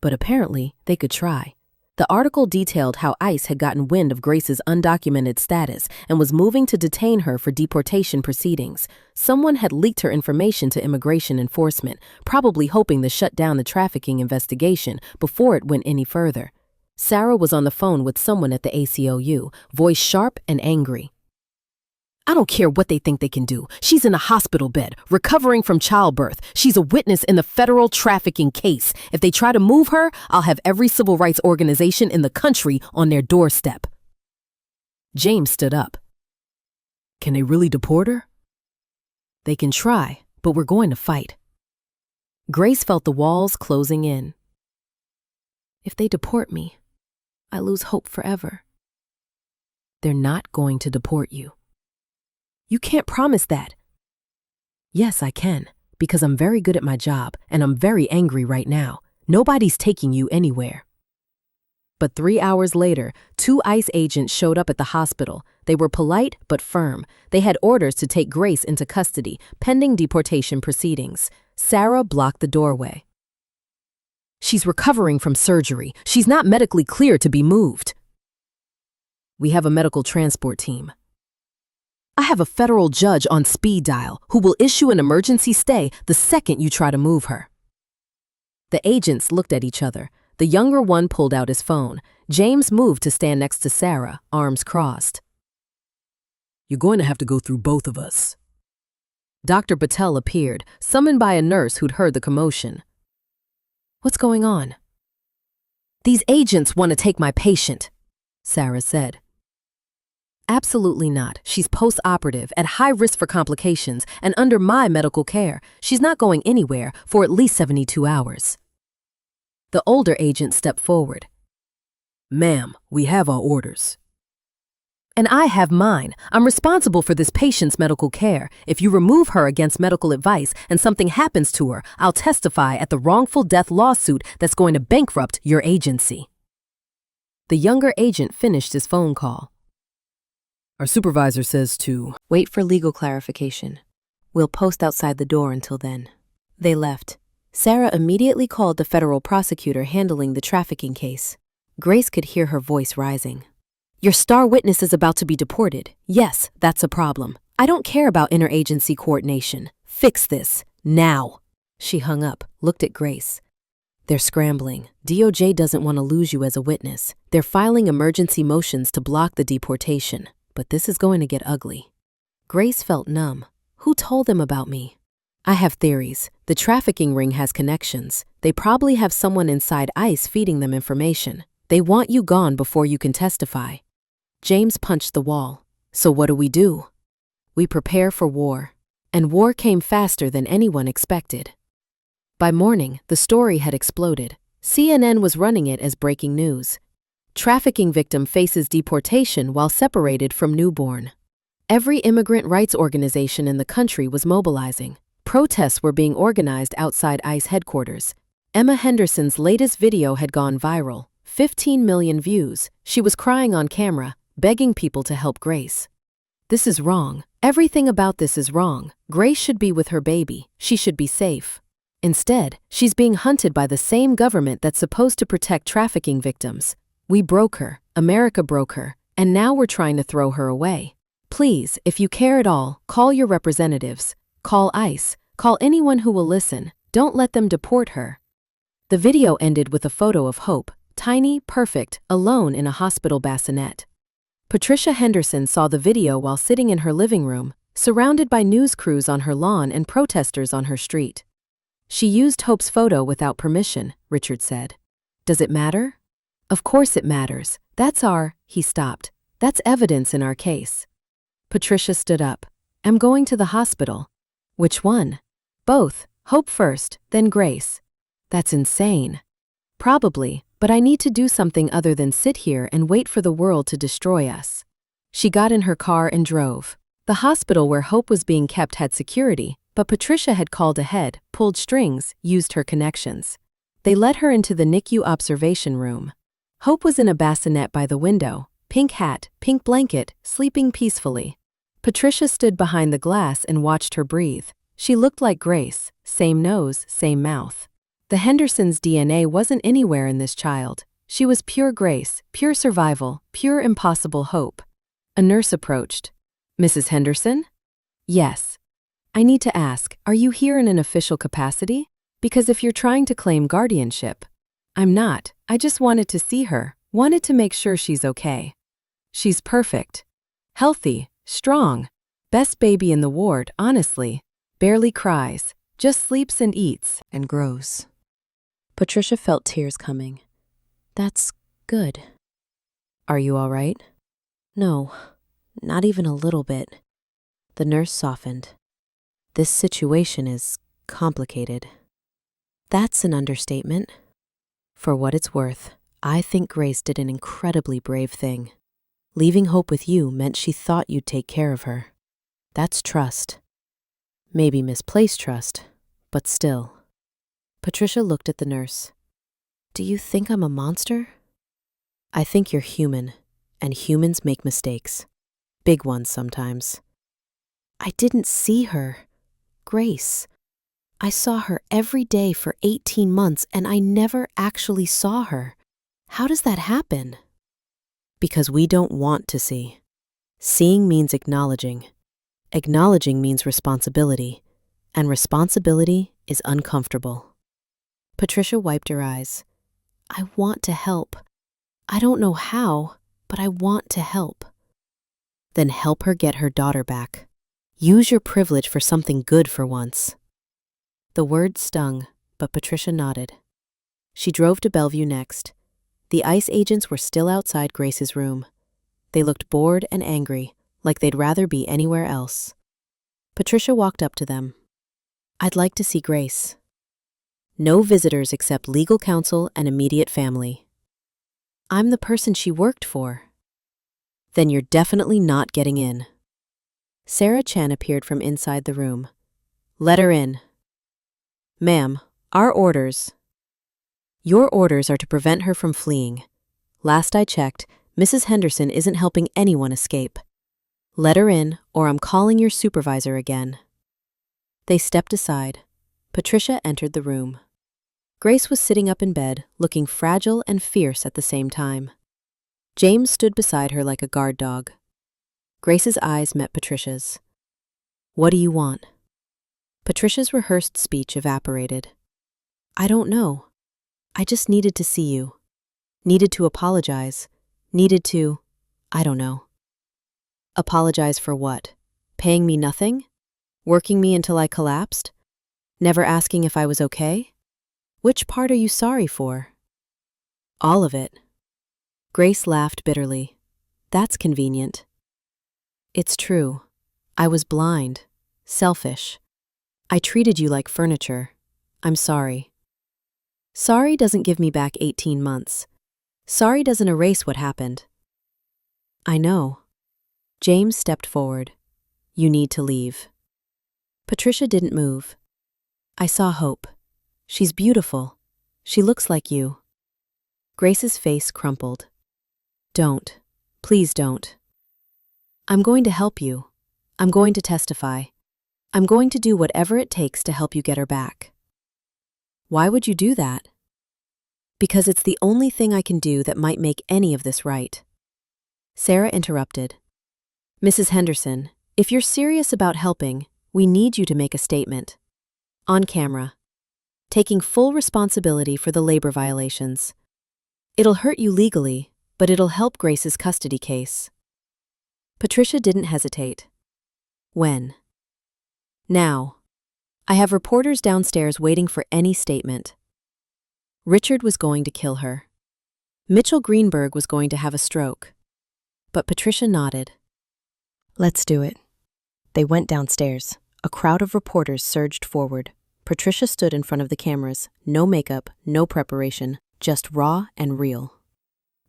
But apparently, they could try. The article detailed how ICE had gotten wind of Grace's undocumented status and was moving to detain her for deportation proceedings. Someone had leaked her information to immigration enforcement, probably hoping to shut down the trafficking investigation before it went any further. Sarah was on the phone with someone at the ACLU, voice sharp and angry. "I don't care what they think they can do. She's in a hospital bed, recovering from childbirth. She's a witness in the federal trafficking case. If they try to move her, I'll have every civil rights organization in the country on their doorstep." James stood up. Can they really deport her? "They can try, but we're going to fight." Grace felt the walls closing in. "If they deport me, I lose hope forever." "They're not going to deport you." "You can't promise that." "Yes, I can, because I'm very good at my job, and I'm very angry right now. Nobody's taking you anywhere." But 3 hours later, 2 ICE agents showed up at the hospital. They were polite but firm. They had orders to take Grace into custody, pending deportation proceedings. Sarah blocked the doorway. "She's recovering from surgery. She's not medically clear to be moved." "We have a medical transport team." "I have a federal judge on speed dial who will issue an emergency stay the second you try to move her." The agents looked at each other. The younger one pulled out his phone. James moved to stand next to Sarah, arms crossed. You're going to have to go through both of us. Dr. Patel appeared, summoned by a nurse who'd heard the commotion. "What's going on?" "These agents want to take my patient," Sarah said. "Absolutely not. She's post-operative, at high risk for complications, and under my medical care. She's not going anywhere for at least 72 hours. The older agent stepped forward. "Ma'am, we have our orders." "And I have mine. I'm responsible for this patient's medical care. If you remove her against medical advice and something happens to her, I'll testify at the wrongful death lawsuit that's going to bankrupt your agency." The younger agent finished his phone call. "Our supervisor says to "Wait for legal clarification. We'll post outside the door until then." They left. Sarah immediately called the federal prosecutor handling the trafficking case. Grace could hear her voice rising. "Your star witness is about to be deported. Yes, that's a problem. I don't care about interagency coordination. Fix this, now." She hung up, looked at Grace. "They're scrambling. DOJ doesn't want to lose you as a witness. They're filing emergency motions to block the deportation. But this is going to get ugly." Grace felt numb. Who told them about me? "I have theories. The trafficking ring has connections. They probably have someone inside ICE feeding them information. They want you gone before you can testify." James punched the wall. "So what do? We prepare for war." And war came faster than anyone expected. By morning, the story had exploded. CNN was running it as breaking news. Trafficking victim faces deportation while separated from newborn. Every immigrant rights organization in the country was mobilizing. Protests were being organized outside ICE headquarters. Emma Henderson's latest video had gone viral. 15 million views. She was crying on camera, begging people to help Grace. "This is wrong. Everything about this is wrong. Grace should be with her baby. She should be safe. Instead, she's being hunted by the same government that's supposed to protect trafficking victims. We broke her. America broke her. And now we're trying to throw her away. Please, if you care at all, call your representatives. Call ICE. Call anyone who will listen. Don't let them deport her." The video ended with a photo of Hope, tiny, perfect, alone in a hospital bassinet. Patricia Henderson saw the video while sitting in her living room. surrounded by news crews on her lawn and protesters on her street. She used Hope's photo without permission, Richard said. Does it matter? Of course it matters. He stopped. That's evidence in our case. Patricia stood up. I'm going to the hospital. Which one? Both. Hope first, then Grace. That's insane. Probably, but I need to do something other than sit here and wait for the world to destroy us. She got in her car and drove. The hospital where Hope was being kept had security, but Patricia had called ahead, pulled strings, used her connections. They led her into the NICU observation room. Hope was in a bassinet by the window, pink hat, pink blanket, sleeping peacefully. Patricia stood behind the glass and watched her breathe. She looked like Grace, same nose, same mouth. The Hendersons' DNA wasn't anywhere in this child. She was pure Grace, pure survival, pure impossible hope. A nurse approached. Mrs. Henderson? Yes. I need to ask, are you here in an official capacity? Because if you're trying to claim guardianship, I'm not. I just wanted to see her, wanted to make sure she's okay. She's perfect. Healthy, strong. Best baby in the ward, honestly. Barely cries, just sleeps and eats and grows. Patricia felt tears coming. That's good. Are you all right? No, not even a little bit. The nurse softened. This situation is complicated. That's an understatement. For what it's worth, I think Grace did an incredibly brave thing. Leaving Hope with you meant she thought you'd take care of her. That's trust. Maybe misplaced trust, but still. Patricia looked at the nurse. Do you think I'm a monster? I think you're human, and humans make mistakes. Big ones sometimes. I didn't see her. Grace. I saw her every day for 18 months, and I never actually saw her. How does that happen? Because we don't want to see. Seeing means acknowledging. Acknowledging means responsibility, and responsibility is uncomfortable. Patricia wiped her eyes. I want to help. I don't know how, but I want to help. Then help her get her daughter back. Use your privilege for something good for once. The words stung, but Patricia nodded. She drove to Bellevue next. The ICE agents were still outside Grace's room. They looked bored and angry, like they'd rather be anywhere else. Patricia walked up to them. I'd like to see Grace. No visitors except legal counsel and immediate family. I'm the person she worked for. Then you're definitely not getting in. Sarah Chen appeared from inside the room. Let her in. Ma'am, our orders. Your orders are to prevent her from fleeing. Last I checked, Mrs. Henderson isn't helping anyone escape. Let her in, or I'm calling your supervisor again. They stepped aside. Patricia entered the room. Grace was sitting up in bed, looking fragile and fierce at the same time. James stood beside her like a guard dog. Grace's eyes met Patricia's. What do you want? Patricia's rehearsed speech evaporated. I don't know. I just needed to see you. Needed to apologize. I don't know. Apologize for what? Paying me nothing? Working me until I collapsed? Never asking if I was okay? Which part are you sorry for? All of it. Grace laughed bitterly. That's convenient. It's true. I was blind, selfish. I treated you like furniture. I'm sorry. Sorry doesn't give me back 18 months. Sorry doesn't erase what happened. I know. James stepped forward. You need to leave. Patricia didn't move. I saw Hope. She's beautiful. She looks like you. Grace's face crumpled. Don't. Please don't. I'm going to help you. I'm going to testify. I'm going to do whatever it takes to help you get her back. Why would you do that? Because it's the only thing I can do that might make any of this right. Sarah interrupted. Mrs. Henderson, if you're serious about helping, we need you to make a statement. On camera. Taking full responsibility for the labor violations. It'll hurt you legally, but it'll help Grace's custody case. Patricia didn't hesitate. When? Now. I have reporters downstairs waiting for any statement. Richard was going to kill her. Mitchell Greenberg was going to have a stroke. But Patricia nodded. Let's do it. They went downstairs. A crowd of reporters surged forward. Patricia stood in front of the cameras. No makeup, no preparation, just raw and real.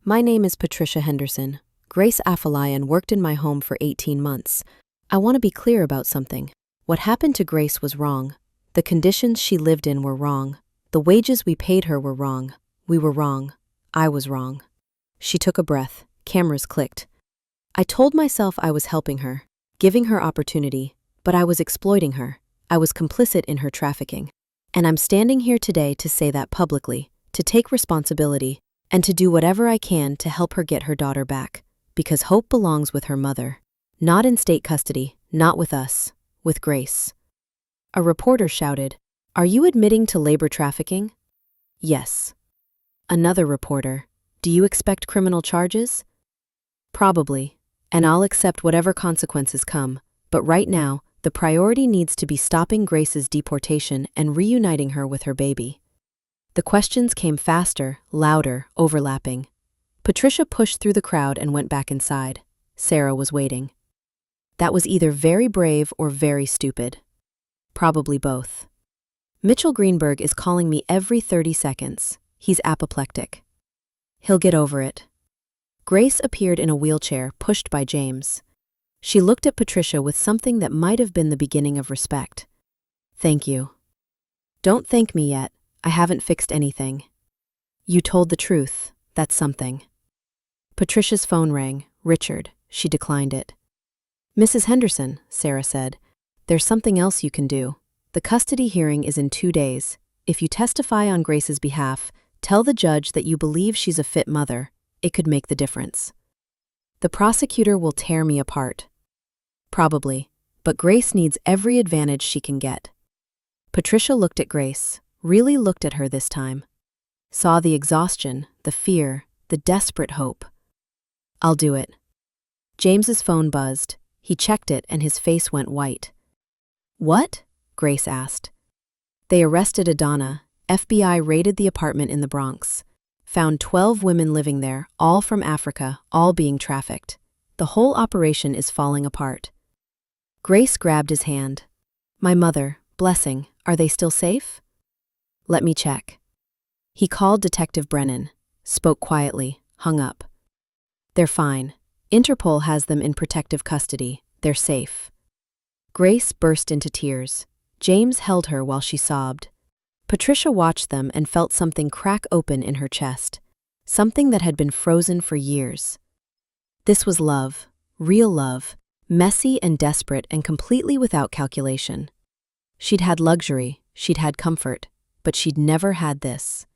My name is Patricia Henderson. Grace Afolayan worked in my home for 18 months. I want to be clear about something. What happened to Grace was wrong. The conditions she lived in were wrong. The wages we paid her were wrong. We were wrong. I was wrong. She took a breath. Cameras clicked. I told myself I was helping her, giving her opportunity, but I was exploiting her. I was complicit in her trafficking. And I'm standing here today to say that publicly, to take responsibility, and to do whatever I can to help her get her daughter back. Because hope belongs with her mother. Not in state custody, not with us, with Grace. A reporter shouted, "Are you admitting to labor trafficking?" Yes. Another reporter, "Do you expect criminal charges?" Probably, and I'll accept whatever consequences come, but right now, the priority needs to be stopping Grace's deportation and reuniting her with her baby. The questions came faster, louder, overlapping. Patricia pushed through the crowd and went back inside. Sarah was waiting. That was either very brave or very stupid. Probably both. Mitchell Greenberg is calling me every 30 seconds. He's apoplectic. He'll get over it. Grace appeared in a wheelchair, pushed by James. She looked at Patricia with something that might have been the beginning of respect. Thank you. Don't thank me yet. I haven't fixed anything. You told the truth. That's something. Patricia's phone rang. Richard. She declined it. Mrs. Henderson, Sarah said, there's something else you can do. The custody hearing is in 2 days. If you testify on Grace's behalf, tell the judge that you believe she's a fit mother. It could make the difference. The prosecutor will tear me apart. Probably, but Grace needs every advantage she can get. Patricia looked at Grace, really looked at her this time. Saw the exhaustion, the fear, the desperate hope. I'll do it. James's phone buzzed. He checked it and his face went white. What? Grace asked. They arrested Adana. FBI raided the apartment in the Bronx. Found 12 women living there, all from Africa, all being trafficked. The whole operation is falling apart. Grace grabbed his hand. My mother, Blessing, are they still safe? Let me check. He called Detective Brennan, spoke quietly, hung up. They're fine. Interpol has them in protective custody. They're safe. Grace burst into tears. James held her while she sobbed. Patricia watched them and felt something crack open in her chest, something that had been frozen for years. This was love, real love, messy and desperate and completely without calculation. She'd had luxury, she'd had comfort, but she'd never had this.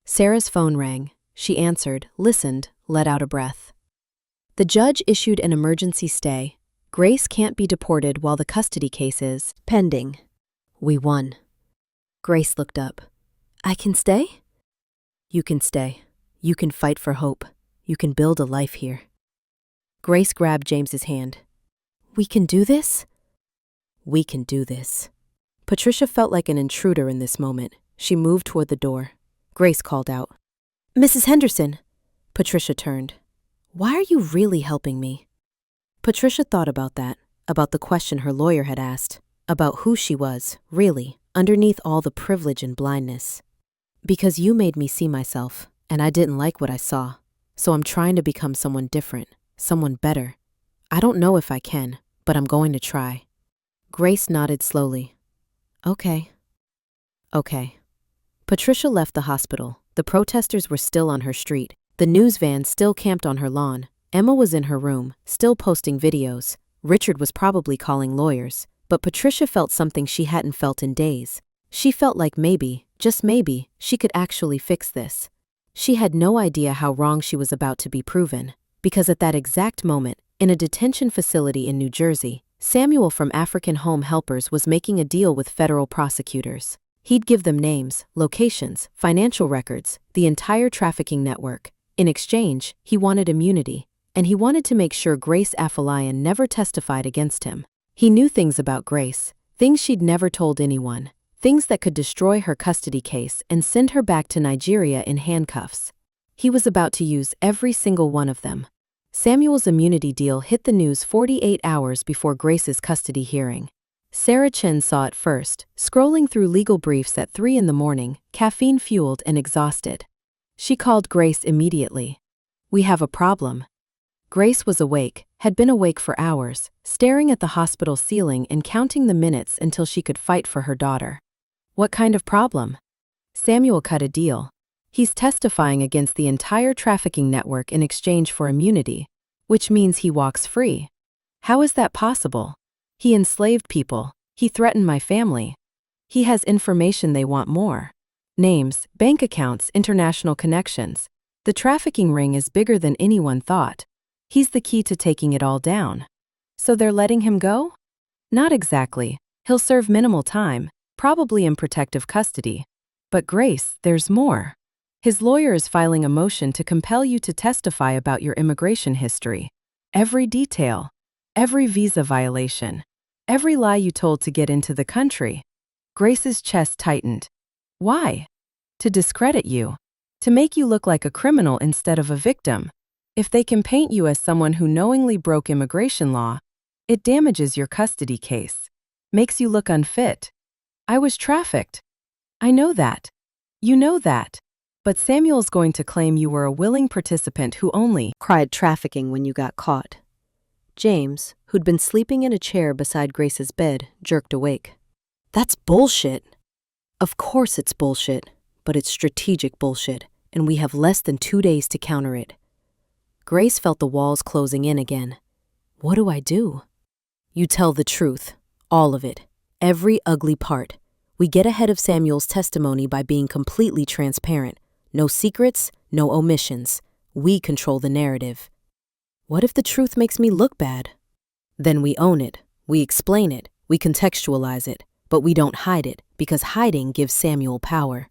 Sarah's phone rang. She answered, listened, let out a breath. The judge issued an emergency stay. Grace can't be deported while the custody case is pending. We won. Grace looked up. I can stay? You can stay. You can fight for hope. You can build a life here. Grace grabbed James's hand. We can do this? We can do this. Patricia felt like an intruder in this moment. She moved toward the door. Grace called out. Mrs. Henderson. Patricia turned. Why are you really helping me? Patricia thought about that, about the question her lawyer had asked, about who she was, really, underneath all the privilege and blindness. Because you made me see myself, and I didn't like what I saw, so I'm trying to become someone different, someone better. I don't know if I can, but I'm going to try. Grace nodded slowly. Okay. Okay. Patricia left the hospital. The protesters were still on her street. The news van still camped on her lawn. Emma was in her room, still posting videos. Richard was probably calling lawyers. But Patricia felt something she hadn't felt in days. She felt like maybe, just maybe, she could actually fix this. She had no idea how wrong she was about to be proven. Because at that exact moment, in a detention facility in New Jersey, Samuel from African Home Helpers was making a deal with federal prosecutors. He'd give them names, locations, financial records, the entire trafficking network. In exchange, he wanted immunity, and he wanted to make sure Grace Afolayan never testified against him. He knew things about Grace, things she'd never told anyone, things that could destroy her custody case and send her back to Nigeria in handcuffs. He was about to use every single one of them. Samuel's immunity deal hit the news 48 hours before Grace's custody hearing. Sarah Chen saw it first, scrolling through legal briefs at 3 in the morning, caffeine-fueled and exhausted. She called Grace immediately. "We have a problem." Grace was awake, had been awake for hours, staring at the hospital ceiling and counting the minutes until she could fight for her daughter. "What kind of problem?" Samuel cut a deal. He's testifying against the entire trafficking network in exchange for immunity, which means he walks free. How is that possible? He enslaved people. He threatened my family. He has information they want more. Names, bank accounts, international connections. The trafficking ring is bigger than anyone thought. He's the key to taking it all down. So they're letting him go? Not exactly. He'll serve minimal time, probably in protective custody. But Grace, there's more. His lawyer is filing a motion to compel you to testify about your immigration history. Every detail, every visa violation, every lie you told to get into the country. Grace's chest tightened. Why? To discredit you. To make you look like a criminal instead of a victim. If they can paint you as someone who knowingly broke immigration law, it damages your custody case. Makes you look unfit. I was trafficked. I know that. You know that. But Samuel's going to claim you were a willing participant who only cried trafficking when you got caught. James, who'd been sleeping in a chair beside Grace's bed, jerked awake. That's bullshit. Of course it's bullshit, but it's strategic bullshit, and we have less than 2 days to counter it. Grace felt the walls closing in again. What do I do? You tell the truth, all of it, every ugly part. We get ahead of Samuel's testimony by being completely transparent. No secrets, no omissions. We control the narrative. What if the truth makes me look bad? Then we own it, we explain it, we contextualize it, but we don't hide it because hiding gives Samuel power.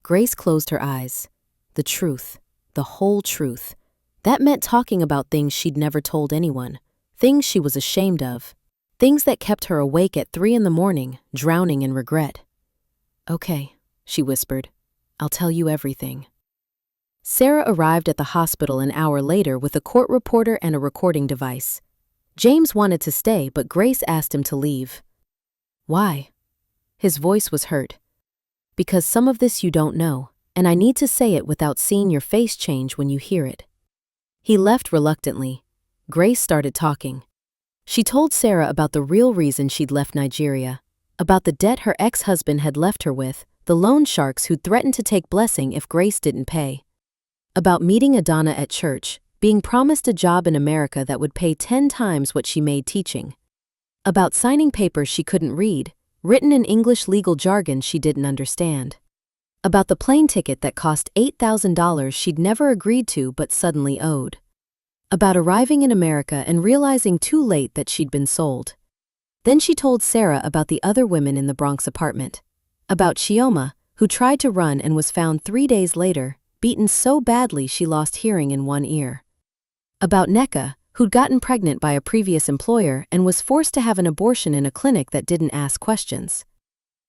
Grace closed her eyes. The truth, the whole truth. That meant talking about things she'd never told anyone, things she was ashamed of, things that kept her awake at 3 in the morning, drowning in regret. "Okay," she whispered. "I'll tell you everything." Sarah arrived at the hospital an hour later with a court reporter and a recording device. James wanted to stay, but Grace asked him to leave. "Why?" His voice was hurt. "Because some of this you don't know, and I need to say it without seeing your face change when you hear it." He left reluctantly. Grace started talking. She told Sarah about the real reason she'd left Nigeria, about the debt her ex-husband had left her with, the loan sharks who'd threatened to take Blessing if Grace didn't pay. About meeting Adana at church, being promised a job in America that would pay 10 times what she made teaching. About signing papers she couldn't read, written in English legal jargon she didn't understand. About the plane ticket that cost $8,000 she'd never agreed to but suddenly owed. About arriving in America and realizing too late that she'd been sold. Then she told Sarah about the other women in the Bronx apartment. About Chioma, who tried to run and was found 3 days later, beaten so badly she lost hearing in one ear. About Nneka, who'd gotten pregnant by a previous employer and was forced to have an abortion in a clinic that didn't ask questions.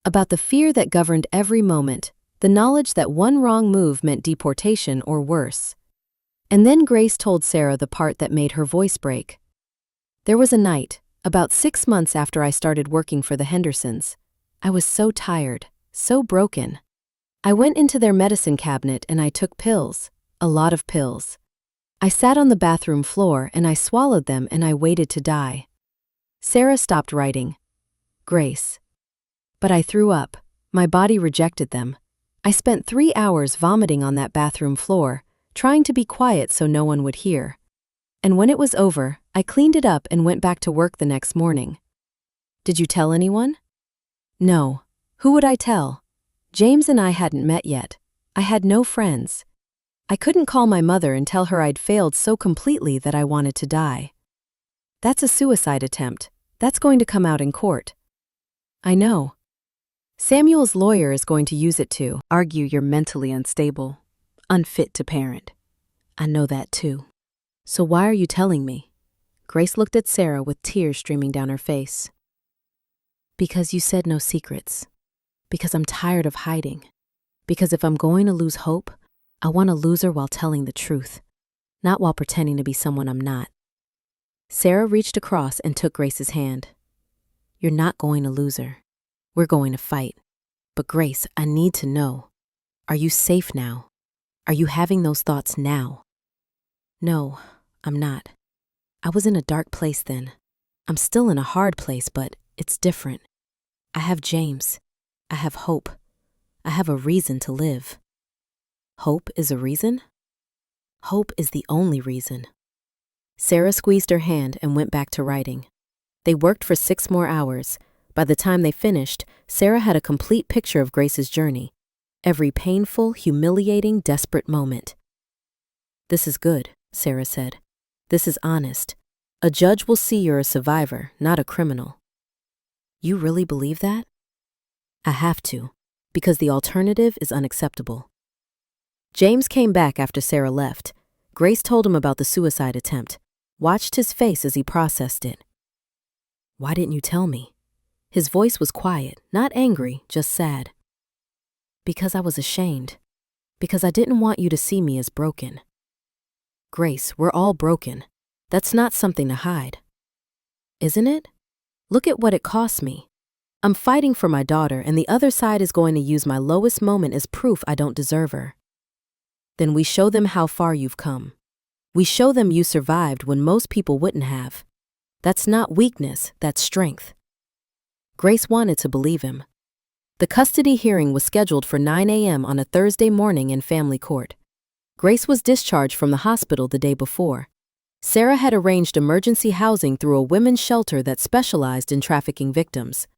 About the fear that governed every moment, the knowledge that one wrong move meant deportation or worse. And then Grace told Sarah the part that made her voice break. "There was a night, about 6 months after I started working for the Hendersons. I was so tired, so broken. I went into their medicine cabinet and I took pills, a lot of pills. I sat on the bathroom floor and I swallowed them and I waited to die." Sarah stopped writing. Grace. "But I threw up. My body rejected them. I spent 3 hours vomiting on that bathroom floor, trying to be quiet so no one would hear. And when it was over, I cleaned it up and went back to work the next morning." "Did you tell anyone?" "No. Who would I tell? James and I hadn't met yet. I had no friends. I couldn't call my mother and tell her I'd failed so completely that I wanted to die. That's a suicide attempt. That's going to come out in court." "I know. Samuel's lawyer is going to use it to argue you're mentally unstable, unfit to parent. I know that too. So why are you telling me?" Grace looked at Sarah with tears streaming down her face. Because you said no secrets. Because I'm tired of hiding. Because if I'm going to lose hope, I want to lose her while telling the truth, not while pretending to be someone I'm not. Sarah reached across and took Grace's hand. You're not going to lose her. We're going to fight. But Grace, I need to know. Are you safe now? Are you having those thoughts now? No, I'm not. I was in a dark place then. I'm still in a hard place, but it's different. I have James. I have hope. I have a reason to live. Hope is a reason? Hope is the only reason. Sarah squeezed her hand and went back to writing. They worked for 6 more hours. By the time they finished, Sarah had a complete picture of Grace's journey. Every painful, humiliating, desperate moment. This is good, Sarah said. This is honest. A judge will see you're a survivor, not a criminal. You really believe that? I have to, because the alternative is unacceptable. James came back after Sarah left. Grace told him about the suicide attempt, watched his face as he processed it. Why didn't you tell me? His voice was quiet, not angry, just sad. Because I was ashamed. Because I didn't want you to see me as broken. Grace, we're all broken. That's not something to hide. Isn't it? Look at what it cost me. I'm fighting for my daughter, and the other side is going to use my lowest moment as proof I don't deserve her. Then we show them how far you've come. We show them you survived when most people wouldn't have. That's not weakness, that's strength. Grace wanted to believe him. The custody hearing was scheduled for 9 a.m. on a Thursday morning in family court. Grace was discharged from the hospital the day before. Sarah had arranged emergency housing through a women's shelter that specialized in trafficking victims.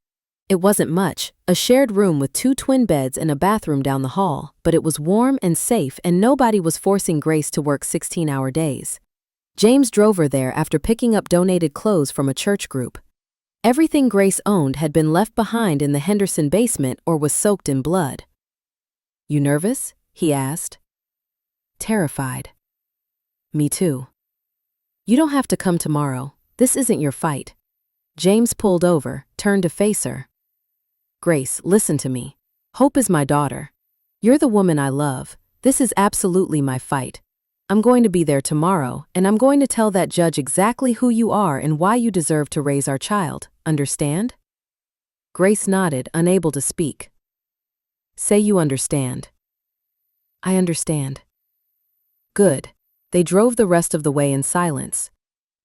It wasn't much, a shared room with 2 twin beds and a bathroom down the hall, but it was warm and safe, and nobody was forcing Grace to work 16-hour days. James drove her there after picking up donated clothes from a church group. Everything Grace owned had been left behind in the Henderson basement or was soaked in blood. You nervous? He asked. Terrified. Me too. You don't have to come tomorrow. This isn't your fight. James pulled over, turned to face her. Grace, listen to me. Hope is my daughter. You're the woman I love. This is absolutely my fight. I'm going to be there tomorrow, and I'm going to tell that judge exactly who you are and why you deserve to raise our child. Understand? Grace nodded, unable to speak. Say you understand. I understand. Good. They drove the rest of the way in silence.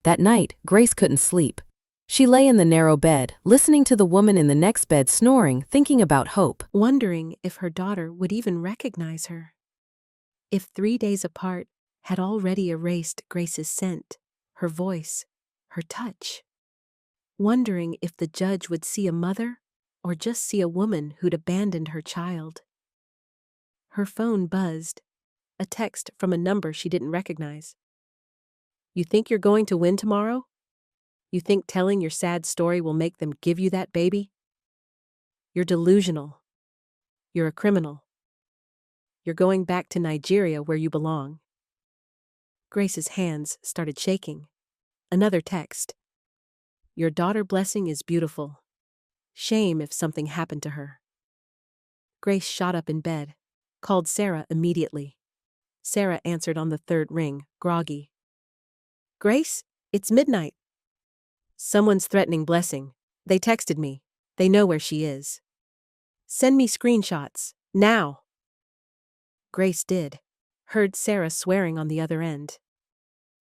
That night, Grace couldn't sleep. She lay in the narrow bed, listening to the woman in the next bed snoring, thinking about Hope. Wondering if her daughter would even recognize her. If 3 days apart had already erased Grace's scent, her voice, her touch. Wondering if the judge would see a mother or just see a woman who'd abandoned her child. Her phone buzzed, a text from a number she didn't recognize. You think you're going to win tomorrow? You think telling your sad story will make them give you that baby? You're delusional. You're a criminal. You're going back to Nigeria where you belong. Grace's hands started shaking. Another text. Your daughter Blessing is beautiful. Shame if something happened to her. Grace shot up in bed, called Sarah immediately. Sarah answered on the 3rd ring, groggy. Grace, it's midnight. Someone's threatening Blessing. They texted me. They know where she is. Send me screenshots, now. Grace did. Heard Sarah swearing on the other end.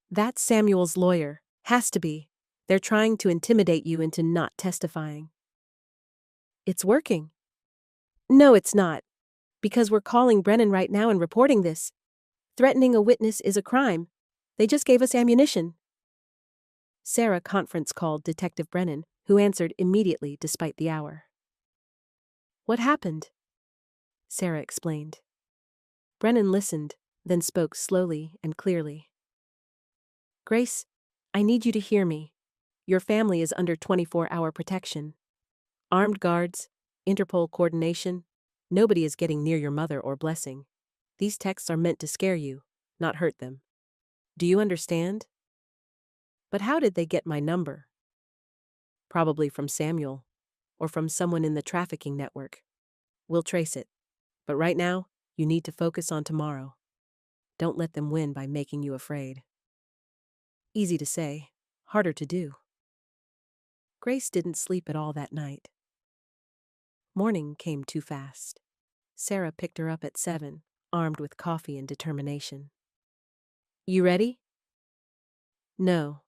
That's Samuel's lawyer. Has to be. They're trying to intimidate you into not testifying. It's working. No, it's not. Because we're calling Brennan right now and reporting this. Threatening a witness is a crime. They just gave us ammunition. Sarah conference called Detective Brennan, who answered immediately despite the hour. What happened? Sarah explained. Brennan listened, then spoke slowly and clearly. Grace, I need you to hear me. Your family is under 24-hour protection. Armed guards, Interpol coordination. Nobody is getting near your mother or Blessing. These texts are meant to scare you, not hurt them. Do you understand? But how did they get my number? Probably from Samuel, or from someone in the trafficking network. We'll trace it. But right now, you need to focus on tomorrow. Don't let them win by making you afraid. Easy to say, harder to do. Grace didn't sleep at all that night. Morning came too fast. Sarah picked her up at 7, armed with coffee and determination. You ready? No.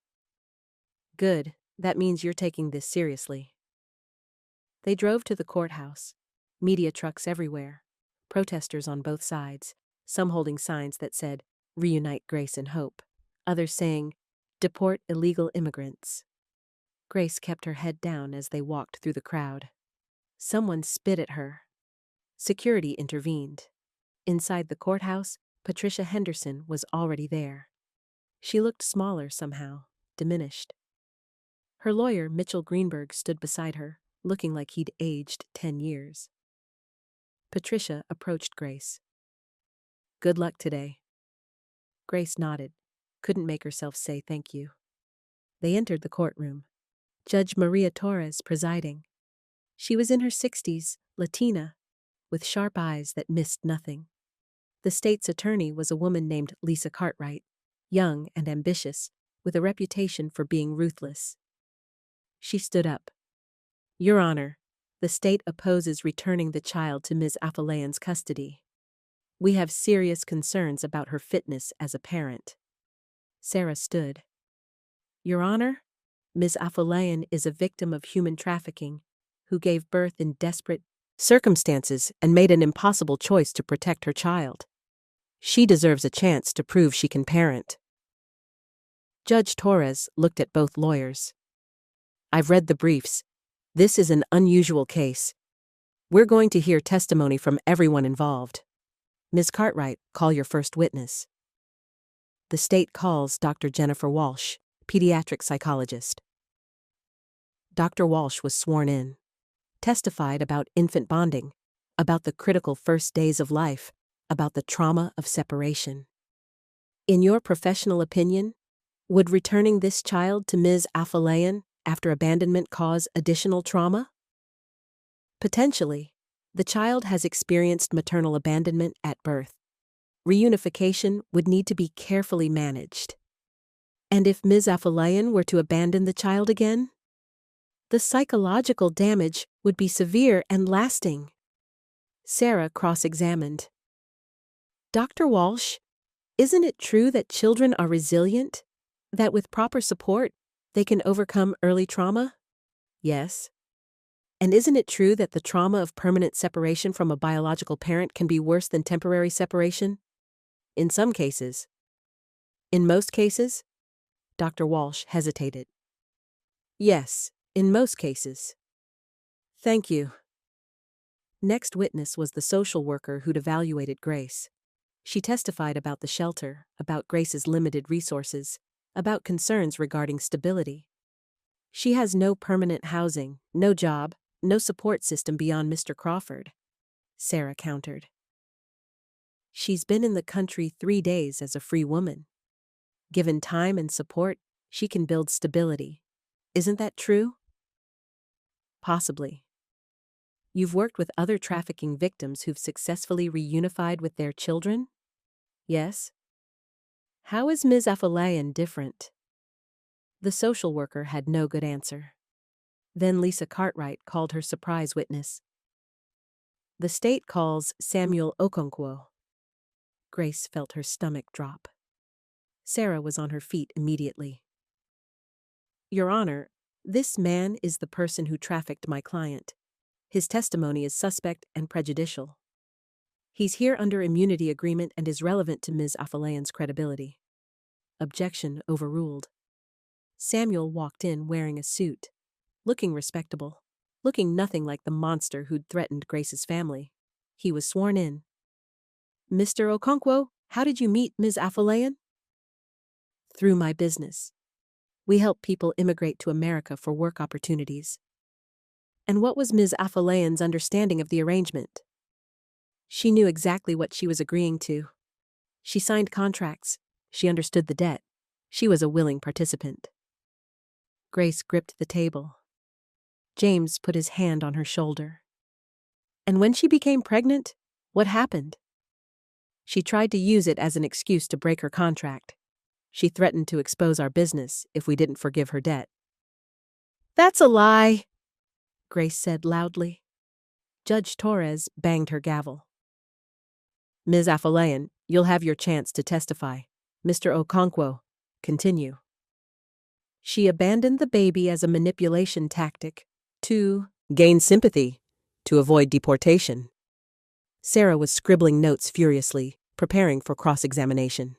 Good, that means you're taking this seriously. They drove to the courthouse. Media trucks everywhere. Protesters on both sides, some holding signs that said, "Reunite Grace and Hope," others saying, "Deport illegal immigrants." Grace kept her head down as they walked through the crowd. Someone spit at her. Security intervened. Inside the courthouse, Patricia Henderson was already there. She looked smaller somehow, diminished. Her lawyer, Mitchell Greenberg, stood beside her, looking like he'd aged 10 years. Patricia approached Grace. Good luck today. Grace nodded, couldn't make herself say thank you. They entered the courtroom. Judge Maria Torres presiding. She was in her 60s, Latina, with sharp eyes that missed nothing. The state's attorney was a woman named Lisa Cartwright, young and ambitious, with a reputation for being ruthless. She stood up. Your Honor, the state opposes returning the child to Ms. Afolayan's custody. We have serious concerns about her fitness as a parent. Sarah stood. Your Honor, Ms. Afolayan is a victim of human trafficking who gave birth in desperate circumstances and made an impossible choice to protect her child. She deserves a chance to prove she can parent. Judge Torres looked at both lawyers. I've read the briefs. This is an unusual case. We're going to hear testimony from everyone involved. Ms. Cartwright, call your first witness. The state calls Dr. Jennifer Walsh, pediatric psychologist. Dr. Walsh was sworn in, testified about infant bonding, about the critical first days of life, about the trauma of separation. In your professional opinion, would returning this child to Ms. Afolayan after abandonment cause additional trauma? Potentially. The child has experienced maternal abandonment at birth. Reunification would need to be carefully managed. And if Ms. Afolayan were to abandon the child again? The psychological damage would be severe and lasting. Sarah cross-examined. Dr. Walsh, isn't it true that children are resilient? That with proper support, they can overcome early trauma? Yes. And isn't it true that the trauma of permanent separation from a biological parent can be worse than temporary separation? In some cases. In most cases? Dr. Walsh hesitated. Yes, in most cases. Thank you. Next witness was the social worker who'd evaluated Grace. She testified about the shelter, about Grace's limited resources, about concerns regarding stability. She has no permanent housing, no job, no support system beyond Mr. Crawford, Sarah countered. She's been in the country 3 days as a free woman. Given time and support, she can build stability. Isn't that true? Possibly. You've worked with other trafficking victims who've successfully reunified with their children? Yes. How is Ms. Afolayan different? The social worker had no good answer. Then Lisa Cartwright called her surprise witness. The state calls Samuel Okonkwo. Grace felt her stomach drop. Sarah was on her feet immediately. Your Honor, this man is the person who trafficked my client. His testimony is suspect and prejudicial. He's here under immunity agreement and is relevant to Ms. Afolayan's credibility. Objection overruled. Samuel walked in wearing a suit, looking respectable, looking nothing like the monster who'd threatened Grace's family. He was sworn in. Mr. Okonkwo, how did you meet Ms. Afolayan? Through my business. We help people immigrate to America for work opportunities. And what was Ms. Afolayan's understanding of the arrangement? She knew exactly what she was agreeing to. She signed contracts. She understood the debt. She was a willing participant. Grace gripped the table. James put his hand on her shoulder. And when she became pregnant, what happened? She tried to use it as an excuse to break her contract. She threatened to expose our business if we didn't forgive her debt. That's a lie, Grace said loudly. Judge Torres banged her gavel. Ms. Afolayan, you'll have your chance to testify. Mr. Okonkwo, continue. She abandoned the baby as a manipulation tactic to gain sympathy, to avoid deportation. Sarah was scribbling notes furiously, preparing for cross-examination.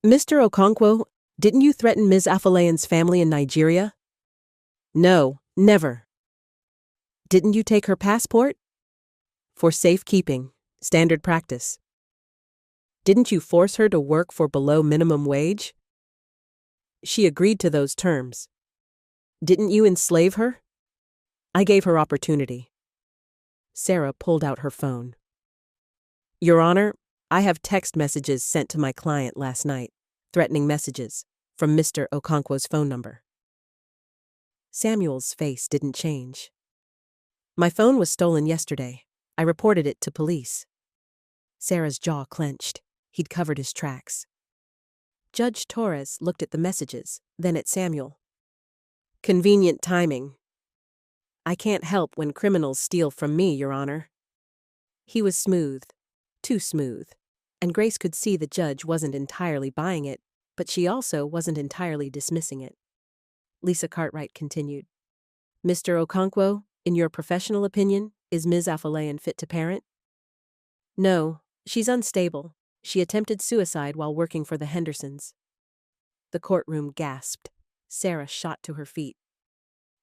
Mr. Okonkwo, didn't you threaten Ms. Afolayan's family in Nigeria? No, never. Didn't you take her passport? For safekeeping, standard practice. Didn't you force her to work for below minimum wage? She agreed to those terms. Didn't you enslave her? I gave her opportunity. Sarah pulled out her phone. Your Honor, I have text messages sent to my client last night, threatening messages, from Mr. Okonkwo's phone number. Samuel's face didn't change. My phone was stolen yesterday. I reported it to police. Sarah's jaw clenched. He'd covered his tracks. Judge Torres looked at the messages, then at Samuel. Convenient timing. I can't help when criminals steal from me, Your Honor. He was smooth, too smooth, and Grace could see the judge wasn't entirely buying it, but she also wasn't entirely dismissing it. Lisa Cartwright continued. Mr. Okonkwo, in your professional opinion, is Ms. Afolayan fit to parent? No, she's unstable. She attempted suicide while working for the Hendersons. The courtroom gasped. Sarah shot to her feet.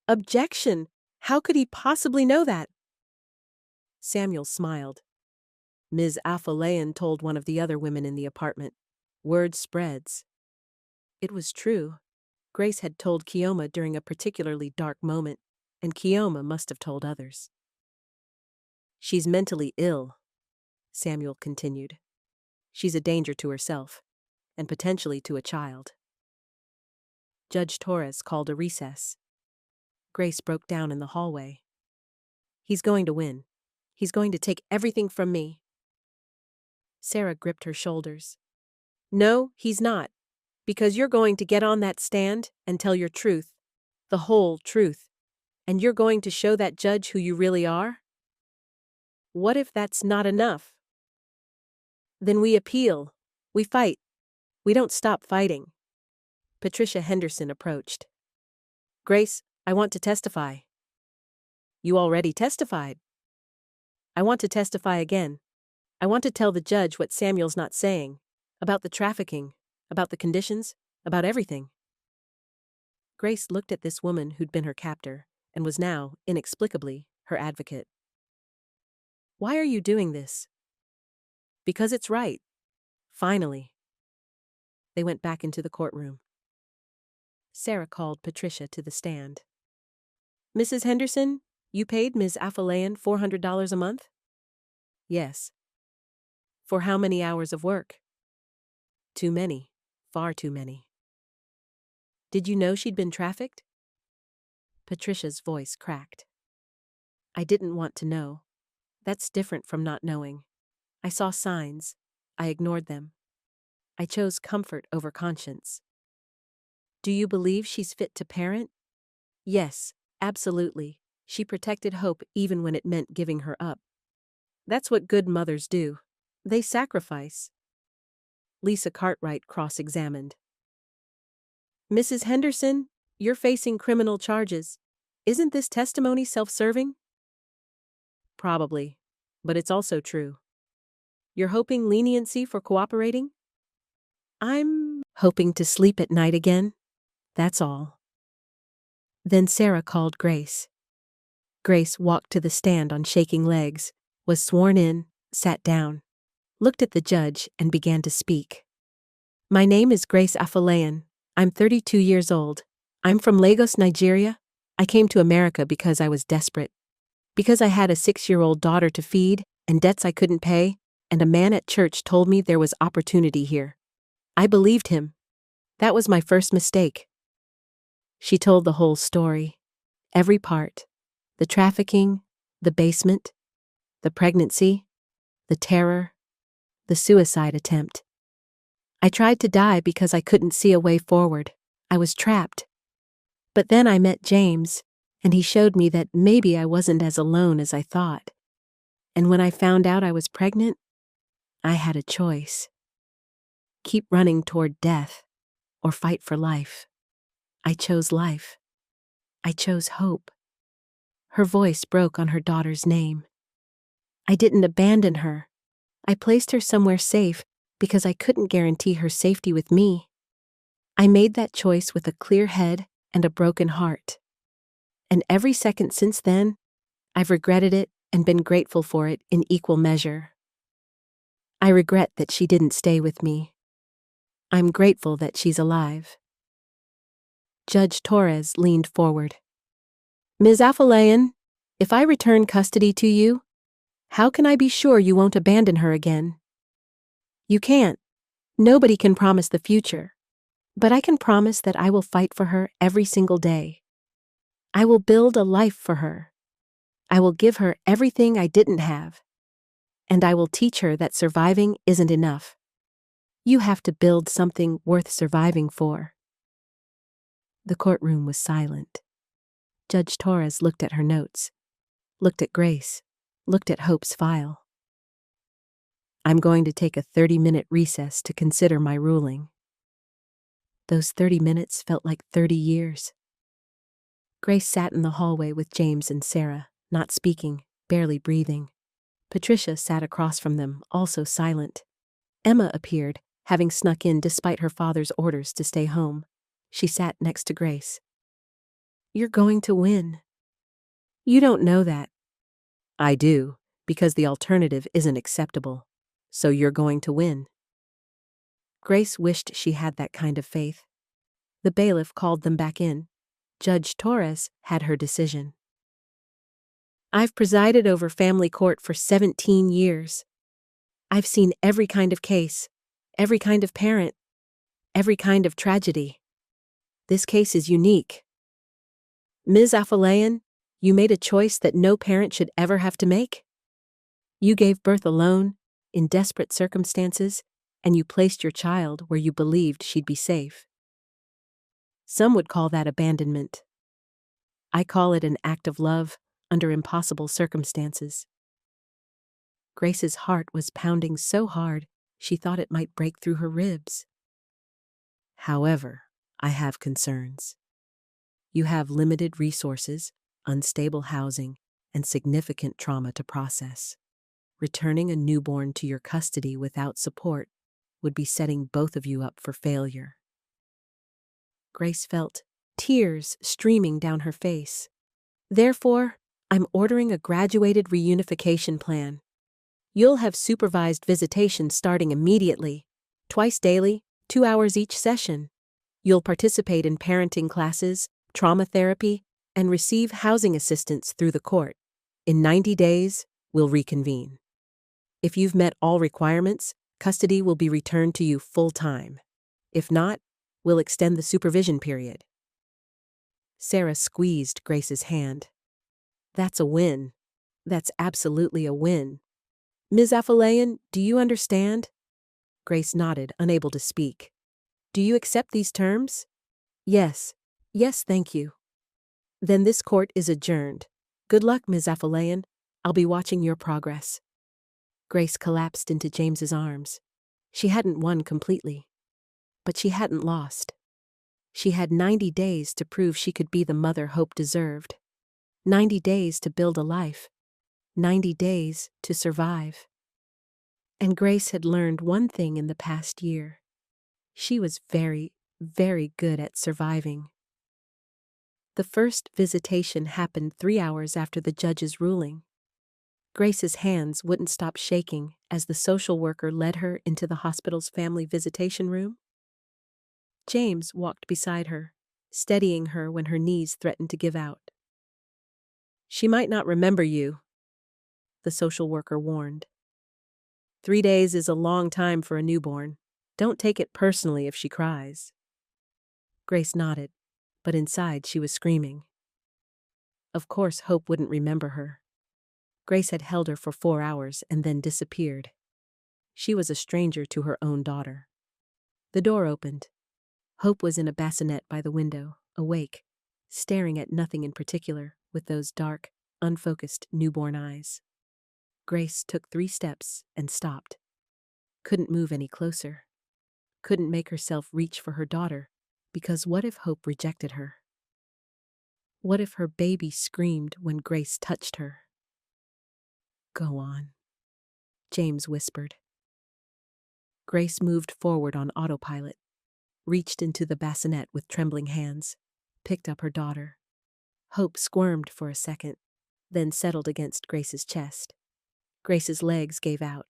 Objection! How could he possibly know that? Samuel smiled. Ms. Afolayan told one of the other women in the apartment. Word spreads. It was true. Grace had told Kioma during a particularly dark moment, and Kioma must have told others. She's mentally ill, Samuel continued. She's a danger to herself, and potentially to a child. Judge Torres called a recess. Grace broke down in the hallway. He's going to win. He's going to take everything from me. Sarah gripped her shoulders. No, he's not, because you're going to get on that stand and tell your truth, the whole truth, and you're going to show that judge who you really are? What if that's not enough? Then we appeal. We fight. We don't stop fighting. Patricia Henderson approached. Grace, I want to testify. You already testified. I want to testify again. I want to tell the judge what Samuel's not saying, about the trafficking, about the conditions, about everything. Grace looked at this woman who'd been her captor and was now, inexplicably, her advocate. Why are you doing this? Because it's right. Finally. They went back into the courtroom. Sarah called Patricia to the stand. Mrs. Henderson, you paid Ms. Afolayan $400 a month? Yes. For how many hours of work? Too many. Far too many. Did you know she'd been trafficked? Patricia's voice cracked. I didn't want to know. That's different from not knowing. I saw signs. I ignored them. I chose comfort over conscience. Do you believe she's fit to parent? Yes, absolutely. She protected Hope even when it meant giving her up. That's what good mothers do. They sacrifice. Lisa Cartwright cross-examined. Mrs. Henderson, you're facing criminal charges. Isn't this testimony self-serving? Probably, but it's also true. You're hoping leniency for cooperating? I'm hoping to sleep at night again. That's all. Then Sarah called Grace. Grace walked to the stand on shaking legs, was sworn in, sat down, looked at the judge, and began to speak. My name is Grace Afolayan. I'm 32 years old. I'm from Lagos, Nigeria. I came to America because I was desperate. Because I had a 6-year-old daughter to feed and debts I couldn't pay, and a man at church told me there was opportunity here. I believed him. That was my first mistake. She told the whole story, every part, the trafficking, the basement, the pregnancy, the terror, the suicide attempt. I tried to die because I couldn't see a way forward. I was trapped. But then I met James, and he showed me that maybe I wasn't as alone as I thought. And when I found out I was pregnant, I had a choice. Keep running toward death, or fight for life. I chose life. I chose hope. Her voice broke on her daughter's name. I didn't abandon her. I placed her somewhere safe because I couldn't guarantee her safety with me. I made that choice with a clear head and a broken heart. And every second since then, I've regretted it and been grateful for it in equal measure. I regret that she didn't stay with me. I'm grateful that she's alive. Judge Torres leaned forward. Ms. Afolayan, if I return custody to you, how can I be sure you won't abandon her again? You can't. Nobody can promise the future. But I can promise that I will fight for her every single day. I will build a life for her. I will give her everything I didn't have. And I will teach her that surviving isn't enough. You have to build something worth surviving for. The courtroom was silent. Judge Torres looked at her notes, looked at Grace, looked at Hope's file. I'm going to take a 30-minute recess to consider my ruling. Those 30 minutes felt like 30 years. Grace sat in the hallway with James and Sarah, not speaking, barely breathing. Patricia sat across from them, also silent. Emma appeared, having snuck in despite her father's orders to stay home. She sat next to Grace. You're going to win. You don't know that. I do, because the alternative isn't acceptable. So you're going to win. Grace wished she had that kind of faith. The bailiff called them back in. Judge Torres had her decision. I've presided over family court for 17 years. I've seen every kind of case, every kind of parent, every kind of tragedy. This case is unique. Ms. Afolayan, you made a choice that no parent should ever have to make. You gave birth alone, in desperate circumstances, and you placed your child where you believed she'd be safe. Some would call that abandonment. I call it an act of love under impossible circumstances. Grace's heart was pounding so hard she thought it might break through her ribs. However, I have concerns. You have limited resources, unstable housing, and significant trauma to process. Returning a newborn to your custody without support would be setting both of you up for failure. Grace felt tears streaming down her face. Therefore, I'm ordering a graduated reunification plan. You'll have supervised visitation starting immediately, twice daily, 2 hours each session. You'll participate in parenting classes, trauma therapy, and receive housing assistance through the court. In 90 days, we'll reconvene. If you've met all requirements, custody will be returned to you full-time. If not, we'll extend the supervision period. Sarah squeezed Grace's hand. That's a win. That's absolutely a win. Ms. Afolayan, do you understand? Grace nodded, unable to speak. Do you accept these terms? Yes. Yes, thank you. Then this court is adjourned. Good luck, Ms. Afolayan. I'll be watching your progress. Grace collapsed into James's arms. She hadn't won completely, but she hadn't lost. She had 90 days to prove she could be the mother Hope deserved. 90 days to build a life. 90 days to survive. And Grace had learned one thing in the past year. She was very, very good at surviving. The first visitation happened 3 hours after the judge's ruling. Grace's hands wouldn't stop shaking as the social worker led her into the hospital's family visitation room. James walked beside her, steadying her when her knees threatened to give out. She might not remember you, the social worker warned. 3 days is a long time for a newborn. Don't take it personally if she cries. Grace nodded. but inside she was screaming. Of course, Hope wouldn't remember her. Grace had held her for 4 hours and then disappeared. She was a stranger to her own daughter. The door opened. Hope was in a bassinet by the window, awake, staring at nothing in particular with those dark, unfocused newborn eyes. Grace took 3 steps and stopped. Couldn't move any closer. Couldn't make herself reach for her daughter, because what if Hope rejected her? What if her baby screamed when Grace touched her? "Go on," James whispered. Grace moved forward on autopilot, reached into the bassinet with trembling hands, picked up her daughter. Hope squirmed for a second, then settled against Grace's chest. Grace's legs gave out.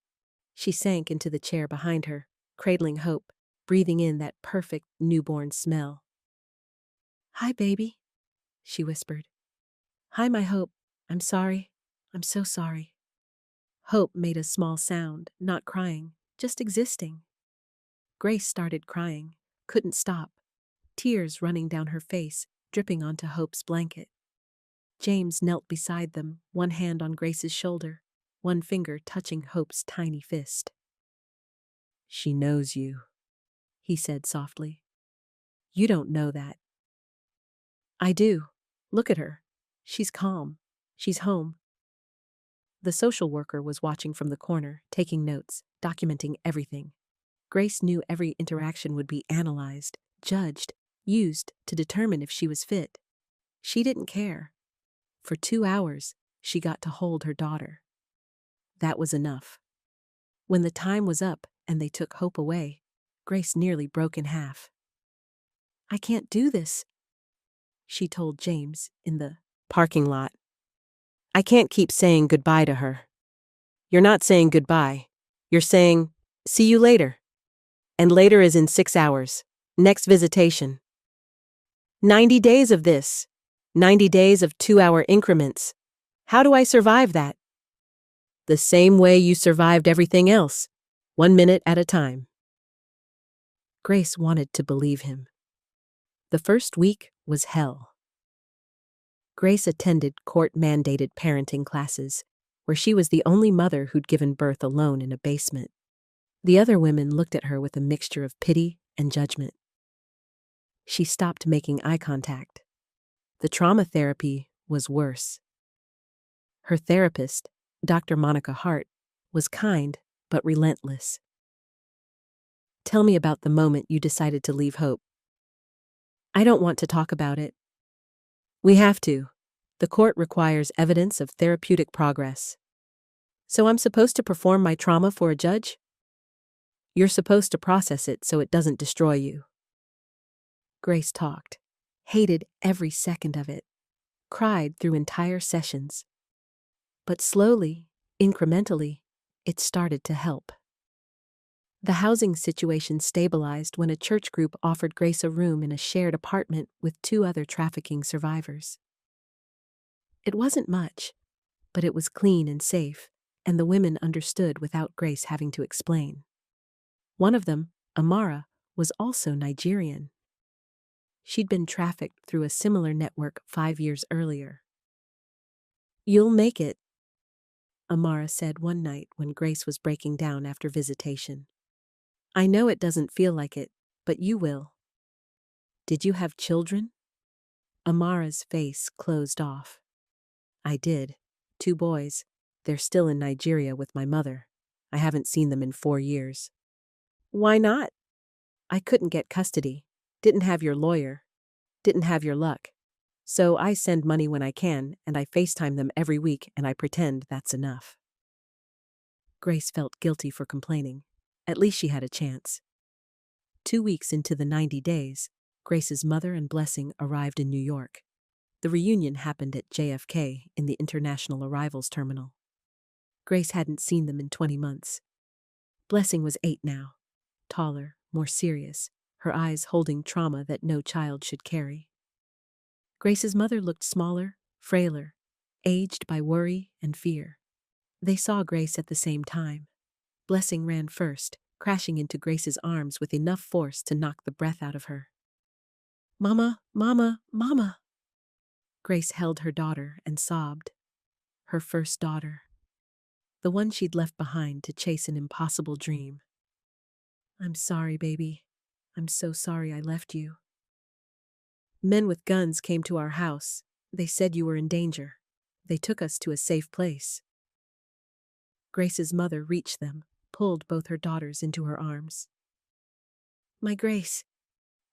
She sank into the chair behind her, cradling Hope, breathing in that perfect newborn smell. "Hi, baby," she whispered. "Hi, my Hope. I'm sorry. I'm so sorry." Hope made a small sound, not crying, just existing. Grace started crying, couldn't stop, tears running down her face, dripping onto Hope's blanket. James knelt beside them, one hand on Grace's shoulder, one finger touching Hope's tiny fist. "She knows you," he said softly. "You don't know that." "I do. Look at her. She's calm. She's home." The social worker was watching from the corner, taking notes, documenting everything. Grace knew every interaction would be analyzed, judged, used to determine if she was fit. She didn't care. For 2 hours, she got to hold her daughter. That was enough. When the time was up and they took Hope away, Grace nearly broke in half. "I can't do this," she told James in the parking lot. "I can't keep saying goodbye to her." "You're not saying goodbye. You're saying, see you later. And later is in 6 hours. Next visitation. 90 days of this. 90 days of 2-hour increments. How do I survive that?" "The same way you survived everything else. 1 minute at a time." Grace wanted to believe him. The first week was hell. Grace attended court-mandated parenting classes, where she was the only mother who'd given birth alone in a basement. The other women looked at her with a mixture of pity and judgment. She stopped making eye contact. The trauma therapy was worse. Her therapist, Dr. Monica Hart, was kind but relentless. "Tell me about the moment you decided to leave Hope." "I don't want to talk about it." "We have to. The court requires evidence of therapeutic progress." "So I'm supposed to perform my trauma for a judge?" "You're supposed to process it so it doesn't destroy you." Grace talked, hated every second of it, cried through entire sessions. But slowly, incrementally, it started to help. The housing situation stabilized when a church group offered Grace a room in a shared apartment with 2 other trafficking survivors. It wasn't much, but it was clean and safe, and the women understood without Grace having to explain. One of them, Amara, was also Nigerian. She'd been trafficked through a similar network 5 years earlier. "You'll make it," Amara said one night when Grace was breaking down after visitation. "I know it doesn't feel like it, but you will." "Did you have children?" Amara's face closed off. "I did. 2 boys. They're still in Nigeria with my mother. I haven't seen them in 4 years. "Why not?" "I couldn't get custody. Didn't have your lawyer. Didn't have your luck. So I send money when I can, and I FaceTime them every week, and I pretend that's enough." Grace felt guilty for complaining. At least she had a chance. 2 weeks into the 90 days, Grace's mother and Blessing arrived in New York. The reunion happened at JFK in the International Arrivals Terminal. Grace hadn't seen them in 20 months. Blessing was 8 now, taller, more serious, her eyes holding trauma that no child should carry. Grace's mother looked smaller, frailer, aged by worry and fear. They saw Grace at the same time. Blessing ran first, crashing into Grace's arms with enough force to knock the breath out of her. Mama, Mama, Mama. Grace held her daughter and sobbed. Her first daughter. The one she'd left behind to chase an impossible dream. I'm sorry, baby. I'm so sorry I left you. Men with guns came to our house. They said you were in danger. They took us to a safe place. Grace's mother reached them, pulled both her daughters into her arms. My Grace,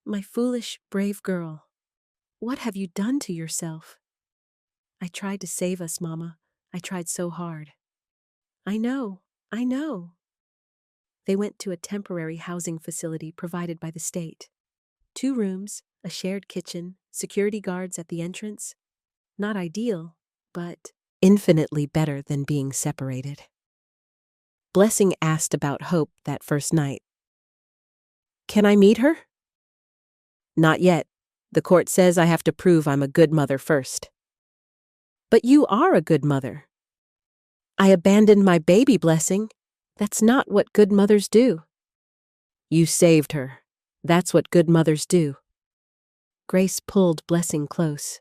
my foolish, brave girl, what have you done to yourself? I tried to save us, Mama. I tried so hard. I know. They went to a temporary housing facility provided by the state. 2 rooms, a shared kitchen, security guards at the entrance. Not ideal, but infinitely better than being separated. Blessing asked about Hope that first night. Can I meet her? Not yet. The court says I have to prove I'm a good mother first. But you are a good mother. I abandoned my baby, Blessing. That's not what good mothers do. You saved her. That's what good mothers do. Grace pulled Blessing close.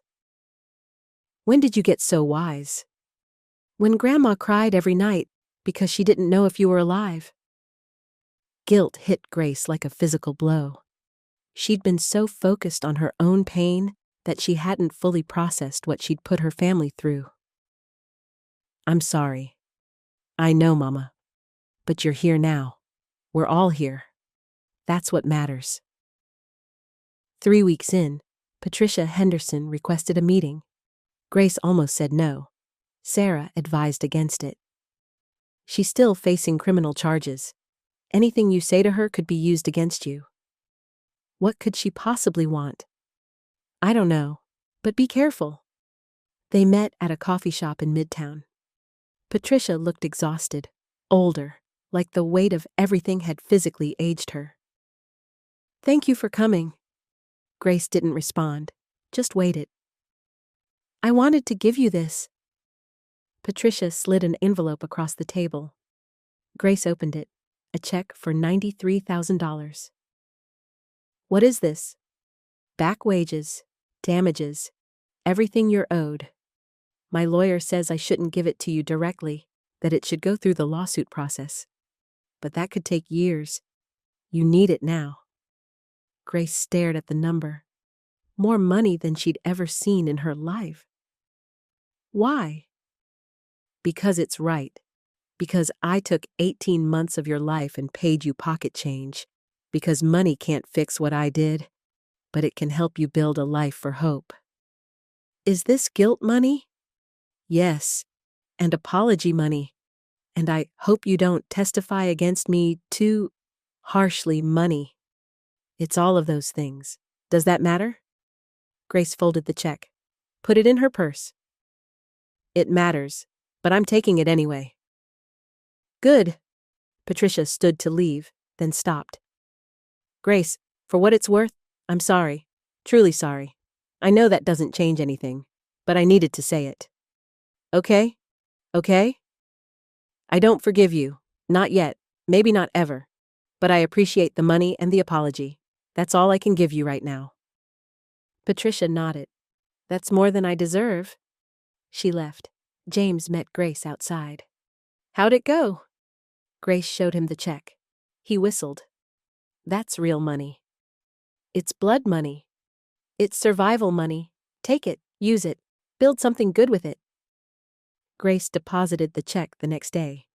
When did you get so wise? When Grandma cried every night because she didn't know if you were alive. Guilt hit Grace like a physical blow. She'd been so focused on her own pain that she hadn't fully processed what she'd put her family through. I'm sorry. I know, Mama. But you're here now. We're all here. That's what matters. 3 weeks in, Patricia Henderson requested a meeting. Grace almost said no. Sarah advised against it. She's still facing criminal charges. Anything you say to her could be used against you. What could she possibly want? I don't know, but be careful. They met at a coffee shop in Midtown. Patricia looked exhausted, older, like the weight of everything had physically aged her. Thank you for coming. Grace didn't respond, just waited. I wanted to give you this. Patricia slid an envelope across the table. Grace opened it, a check for $93,000. What is this? Back wages, damages, everything you're owed. My lawyer says I shouldn't give it to you directly, that it should go through the lawsuit process. But that could take years. You need it now. Grace stared at the number. More money than she'd ever seen in her life. Why? Because it's right. Because I took 18 months of your life and paid you pocket change. Because money can't fix what I did, but it can help you build a life for hope. Is this guilt money? Yes, and apology money. And I hope you don't testify against me too harshly money. It's all of those things. Does that matter? Grace folded the check. Put it in her purse. It matters, but I'm taking it anyway. Good. Patricia stood to leave, then stopped. Grace, for what it's worth, I'm sorry. Truly sorry. I know that doesn't change anything, but I needed to say it. Okay? Okay? I don't forgive you. Not yet. Maybe not ever. But I appreciate the money and the apology. That's all I can give you right now. Patricia nodded. That's more than I deserve. She left. James met Grace outside. How'd it go? Grace showed him the check. He whistled. That's real money. It's blood money. It's survival money. Take it, use it, build something good with it. Grace deposited the check the next day.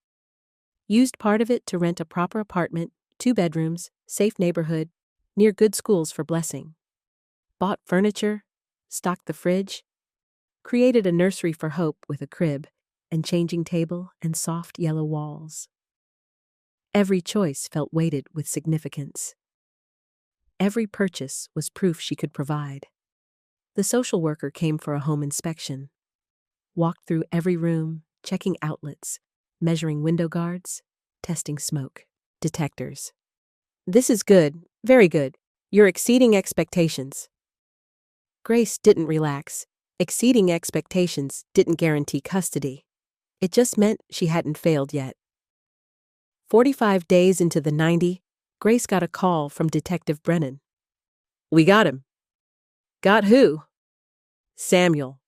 Used part of it to rent a proper apartment, 2 bedrooms, safe neighborhood, near good schools for Blessing. Bought furniture, stocked the fridge, created a nursery for Hope with a crib and changing table and soft yellow walls. Every choice felt weighted with significance. Every purchase was proof she could provide. The social worker came for a home inspection. Walked through every room, checking outlets, measuring window guards, testing smoke detectors. This is good, very good. You're exceeding expectations. Grace didn't relax. Exceeding expectations didn't guarantee custody. It just meant she hadn't failed yet. 45 days into the 90, Grace got a call from Detective Brennan. We got him. Got who? Samuel.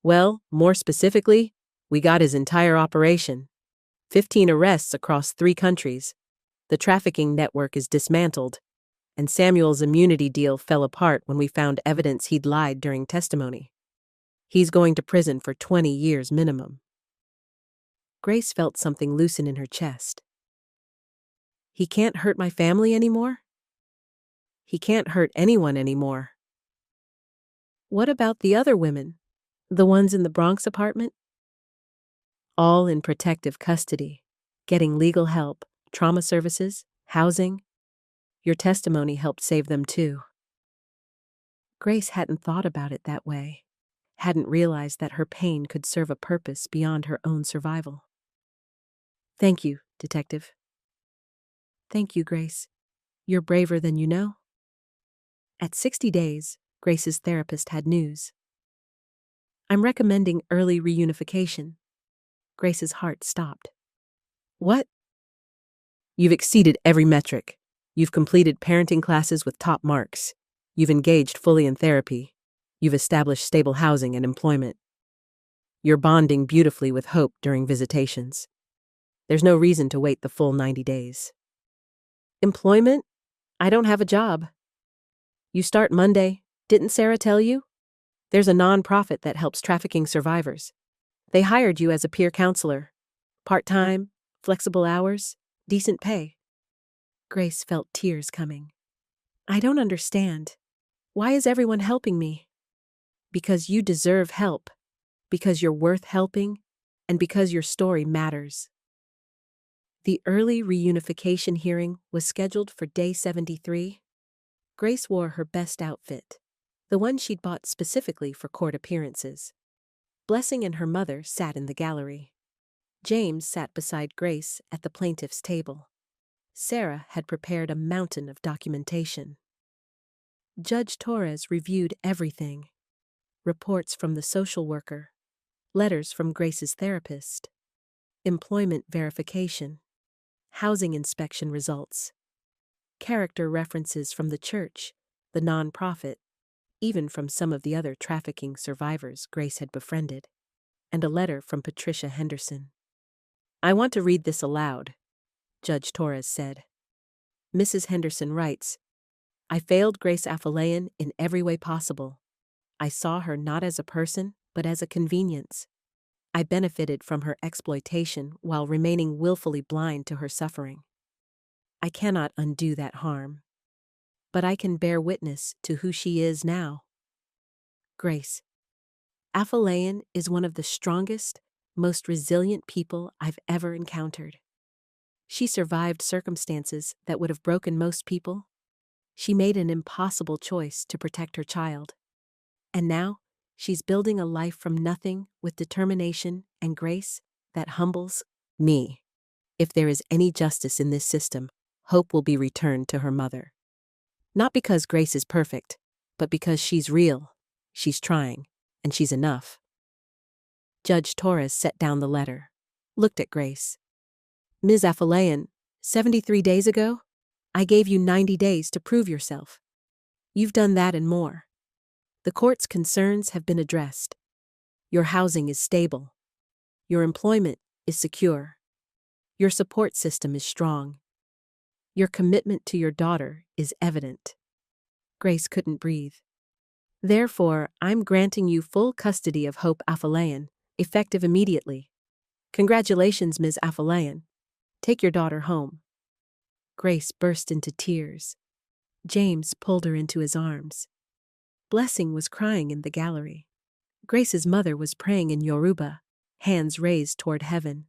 Well, more specifically, we got his entire operation. 15 arrests across 3 countries. The trafficking network is dismantled, and Samuel's immunity deal fell apart when we found evidence he'd lied during testimony. He's going to prison for 20 years minimum. Grace felt something loosen in her chest. He can't hurt my family anymore? He can't hurt anyone anymore. What about the other women? The ones in the Bronx apartment? All in protective custody, getting legal help, trauma services, housing. Your testimony helped save them too. Grace hadn't thought about it that way, hadn't realized that her pain could serve a purpose beyond her own survival. Thank you, Detective. Thank you, Grace. You're braver than you know. At 60 days, Grace's therapist had news. I'm recommending early reunification. Grace's heart stopped. What? You've exceeded every metric. You've completed parenting classes with top marks. You've engaged fully in therapy. You've established stable housing and employment. You're bonding beautifully with Hope during visitations. There's no reason to wait the full 90 days. Employment? I don't have a job. You start Monday. Didn't Sarah tell you? There's a non-profit that helps trafficking survivors. They hired you as a peer counselor. Part-time, flexible hours, decent pay. Grace felt tears coming. I don't understand. Why is everyone helping me? Because you deserve help. Because you're worth helping. And because your story matters. The early reunification hearing was scheduled for day 73. Grace wore her best outfit, the one she'd bought specifically for court appearances. Blessing and her mother sat in the gallery. James sat beside Grace at the plaintiff's table. Sarah had prepared a mountain of documentation. Judge Torres reviewed everything. Reports from the social worker, letters from Grace's therapist, employment verification, housing inspection results, character references from the church, the nonprofit, even from some of the other trafficking survivors Grace had befriended, and a letter from Patricia Henderson. I want to read this aloud, Judge Torres said. Mrs. Henderson writes, I failed Grace Afolayan in every way possible. I saw her not as a person, but as a convenience. I benefited from her exploitation while remaining willfully blind to her suffering. I cannot undo that harm, but I can bear witness to who she is now. Grace, Afolayan is one of the strongest, most resilient people I've ever encountered. She survived circumstances that would have broken most people. She made an impossible choice to protect her child. And now, she's building a life from nothing with determination and grace that humbles me. If there is any justice in this system, Hope will be returned to her mother. Not because Grace is perfect, but because she's real, she's trying, and she's enough. Judge Torres set down the letter, looked at Grace. Ms. Afolayan, 73 days ago, I gave you 90 days to prove yourself. You've done that and more. The court's concerns have been addressed. Your housing is stable. Your employment is secure. Your support system is strong. Your commitment to your daughter is evident. Grace couldn't breathe. Therefore, I'm granting you full custody of Hope Afolayan, effective immediately. Congratulations, Ms. Afolayan. Take your daughter home. Grace burst into tears. James pulled her into his arms. Blessing was crying in the gallery. Grace's mother was praying in Yoruba, hands raised toward heaven.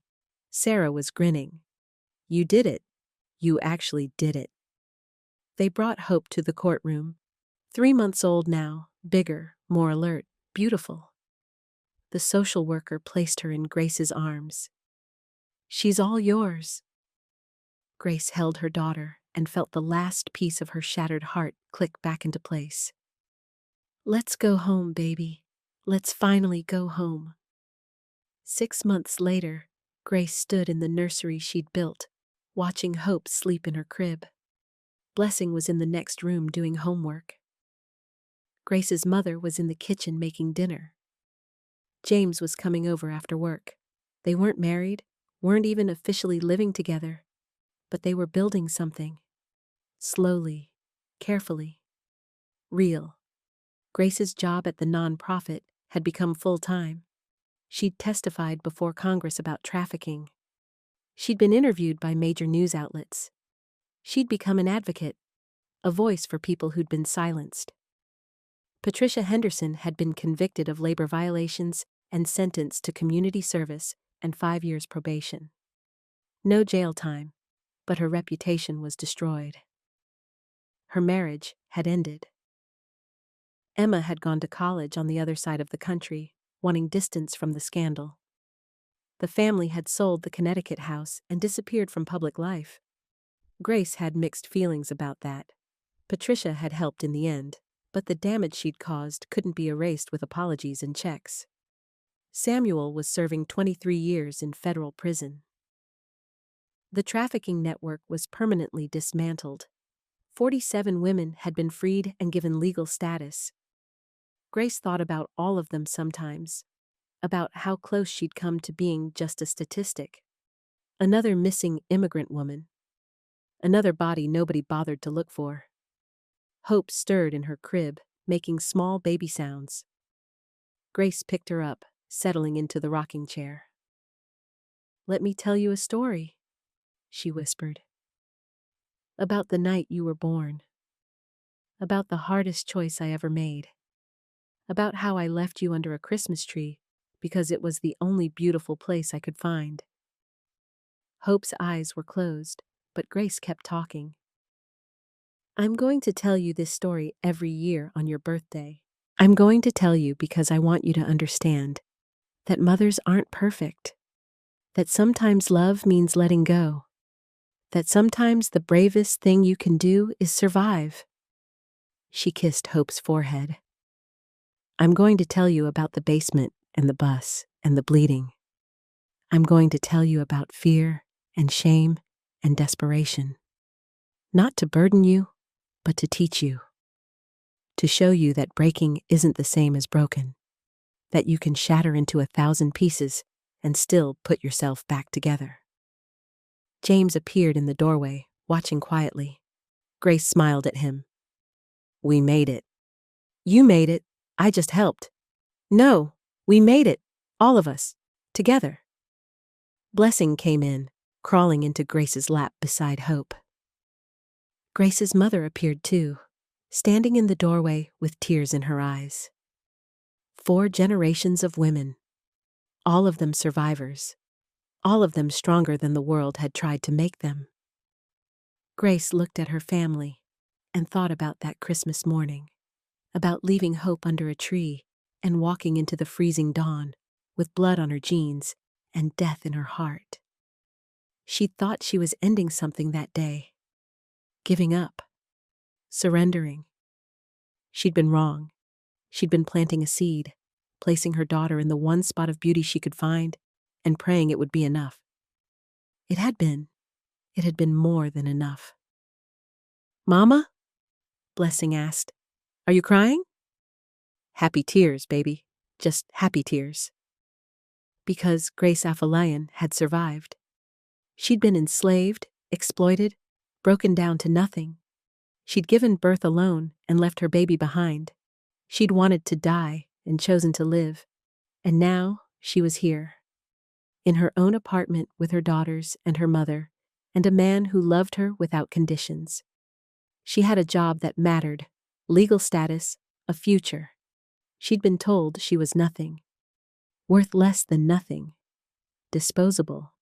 Sarah was grinning. You did it. You actually did it. They brought Hope to the courtroom. 3 months old now, bigger, more alert, beautiful. The social worker placed her in Grace's arms. She's all yours. Grace held her daughter and felt the last piece of her shattered heart click back into place. Let's go home, baby. Let's finally go home. 6 months later, Grace stood in the nursery she'd built, watching Hope sleep in her crib. Blessing was in the next room doing homework. Grace's mother was in the kitchen making dinner. James was coming over after work. They weren't married, weren't even officially living together, but they were building something. Slowly, carefully, real. Grace's job at the nonprofit had become full-time. She'd testified before Congress about trafficking. She'd been interviewed by major news outlets. She'd become an advocate, a voice for people who'd been silenced. Patricia Henderson had been convicted of labor violations and sentenced to community service and 5 years probation. No jail time, but her reputation was destroyed. Her marriage had ended. Emma had gone to college on the other side of the country, wanting distance from the scandal. The family had sold the Connecticut house and disappeared from public life. Grace had mixed feelings about that. Patricia had helped in the end, but the damage she'd caused couldn't be erased with apologies and checks. Samuel was serving 23 years in federal prison. The trafficking network was permanently dismantled. 47 women had been freed and given legal status. Grace thought about all of them sometimes, about how close she'd come to being just a statistic. Another missing immigrant woman. Another body nobody bothered to look for. Hope stirred in her crib, making small baby sounds. Grace picked her up, settling into the rocking chair. "Let me tell you a story," she whispered. "About the night you were born. About the hardest choice I ever made. About how I left you under a Christmas tree because it was the only beautiful place I could find." Hope's eyes were closed, but Grace kept talking. "I'm going to tell you this story every year on your birthday. I'm going to tell you because I want you to understand that mothers aren't perfect, that sometimes love means letting go, that sometimes the bravest thing you can do is survive." She kissed Hope's forehead. "I'm going to tell you about the basement and the bus and the bleeding. I'm going to tell you about fear and shame and desperation. Not to burden you, but to teach you. To show you that breaking isn't the same as broken, that you can shatter into 1,000 pieces and still put yourself back together." James appeared in the doorway, watching quietly. Grace smiled at him. "We made it." "You made it. I just helped." "No, we made it. All of us. Together." Blessing came in, crawling into Grace's lap beside Hope. Grace's mother appeared too, standing in the doorway with tears in her eyes. 4 generations of women. All of them survivors. All of them stronger than the world had tried to make them. Grace looked at her family and thought about that Christmas morning, about leaving Hope under a tree and walking into the freezing dawn with blood on her jeans and death in her heart. She thought she was ending something that day, giving up, surrendering. She'd been wrong. She'd been planting a seed, placing her daughter in the one spot of beauty she could find, and praying it would be enough. It had been. It had been more than enough. "Mama?" Blessing asked. "Are you crying?" "Happy tears, baby. Just happy tears." Because Grace Afolayan had survived. She'd been enslaved, exploited, broken down to nothing. She'd given birth alone and left her baby behind. She'd wanted to die and chosen to live. And now she was here, in her own apartment with her daughters and her mother, and a man who loved her without conditions. She had a job that mattered, legal status, a future. She'd been told she was nothing, worth less than nothing, disposable.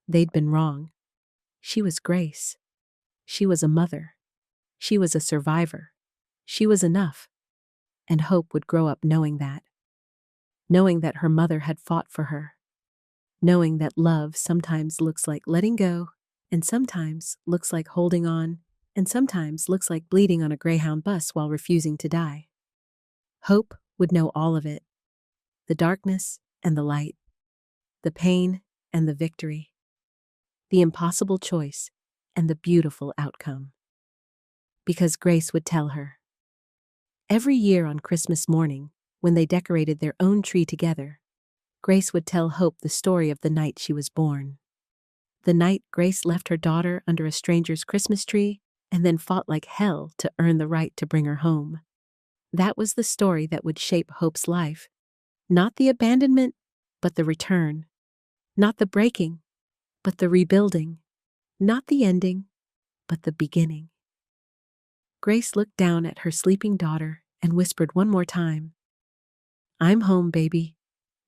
They'd been wrong. She was Grace. She was a mother. She was a survivor. She was enough. And Hope would grow up knowing that her mother had fought for her, knowing that love sometimes looks like letting go, and sometimes looks like holding on, and sometimes looks like bleeding on a Greyhound bus while refusing to die. Hope would know all of it, the darkness and the light, the pain and the victory, the impossible choice and the beautiful outcome. Because Grace would tell her. Every year on Christmas morning, when they decorated their own tree together, Grace would tell Hope the story of the night she was born. The night Grace left her daughter under a stranger's Christmas tree and then fought like hell to earn the right to bring her home. That was the story that would shape Hope's life. Not the abandonment, but the return. Not the breaking, but the rebuilding. Not the ending, but the beginning. Grace looked down at her sleeping daughter and whispered one more time, "I'm home, baby.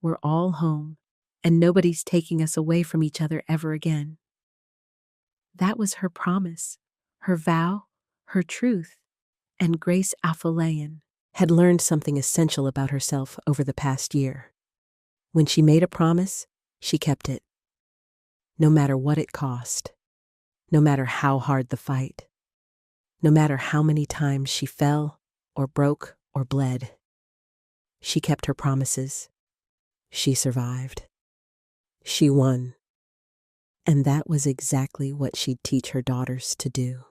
We're all home, and nobody's taking us away from each other ever again." That was her promise, her vow, her truth, and Grace Afolayan had learned something essential about herself over the past year. When she made a promise, she kept it. No matter what it cost, no matter how hard the fight, no matter how many times she fell or broke or bled. She kept her promises. She survived. She won. And that was exactly what she'd teach her daughters to do.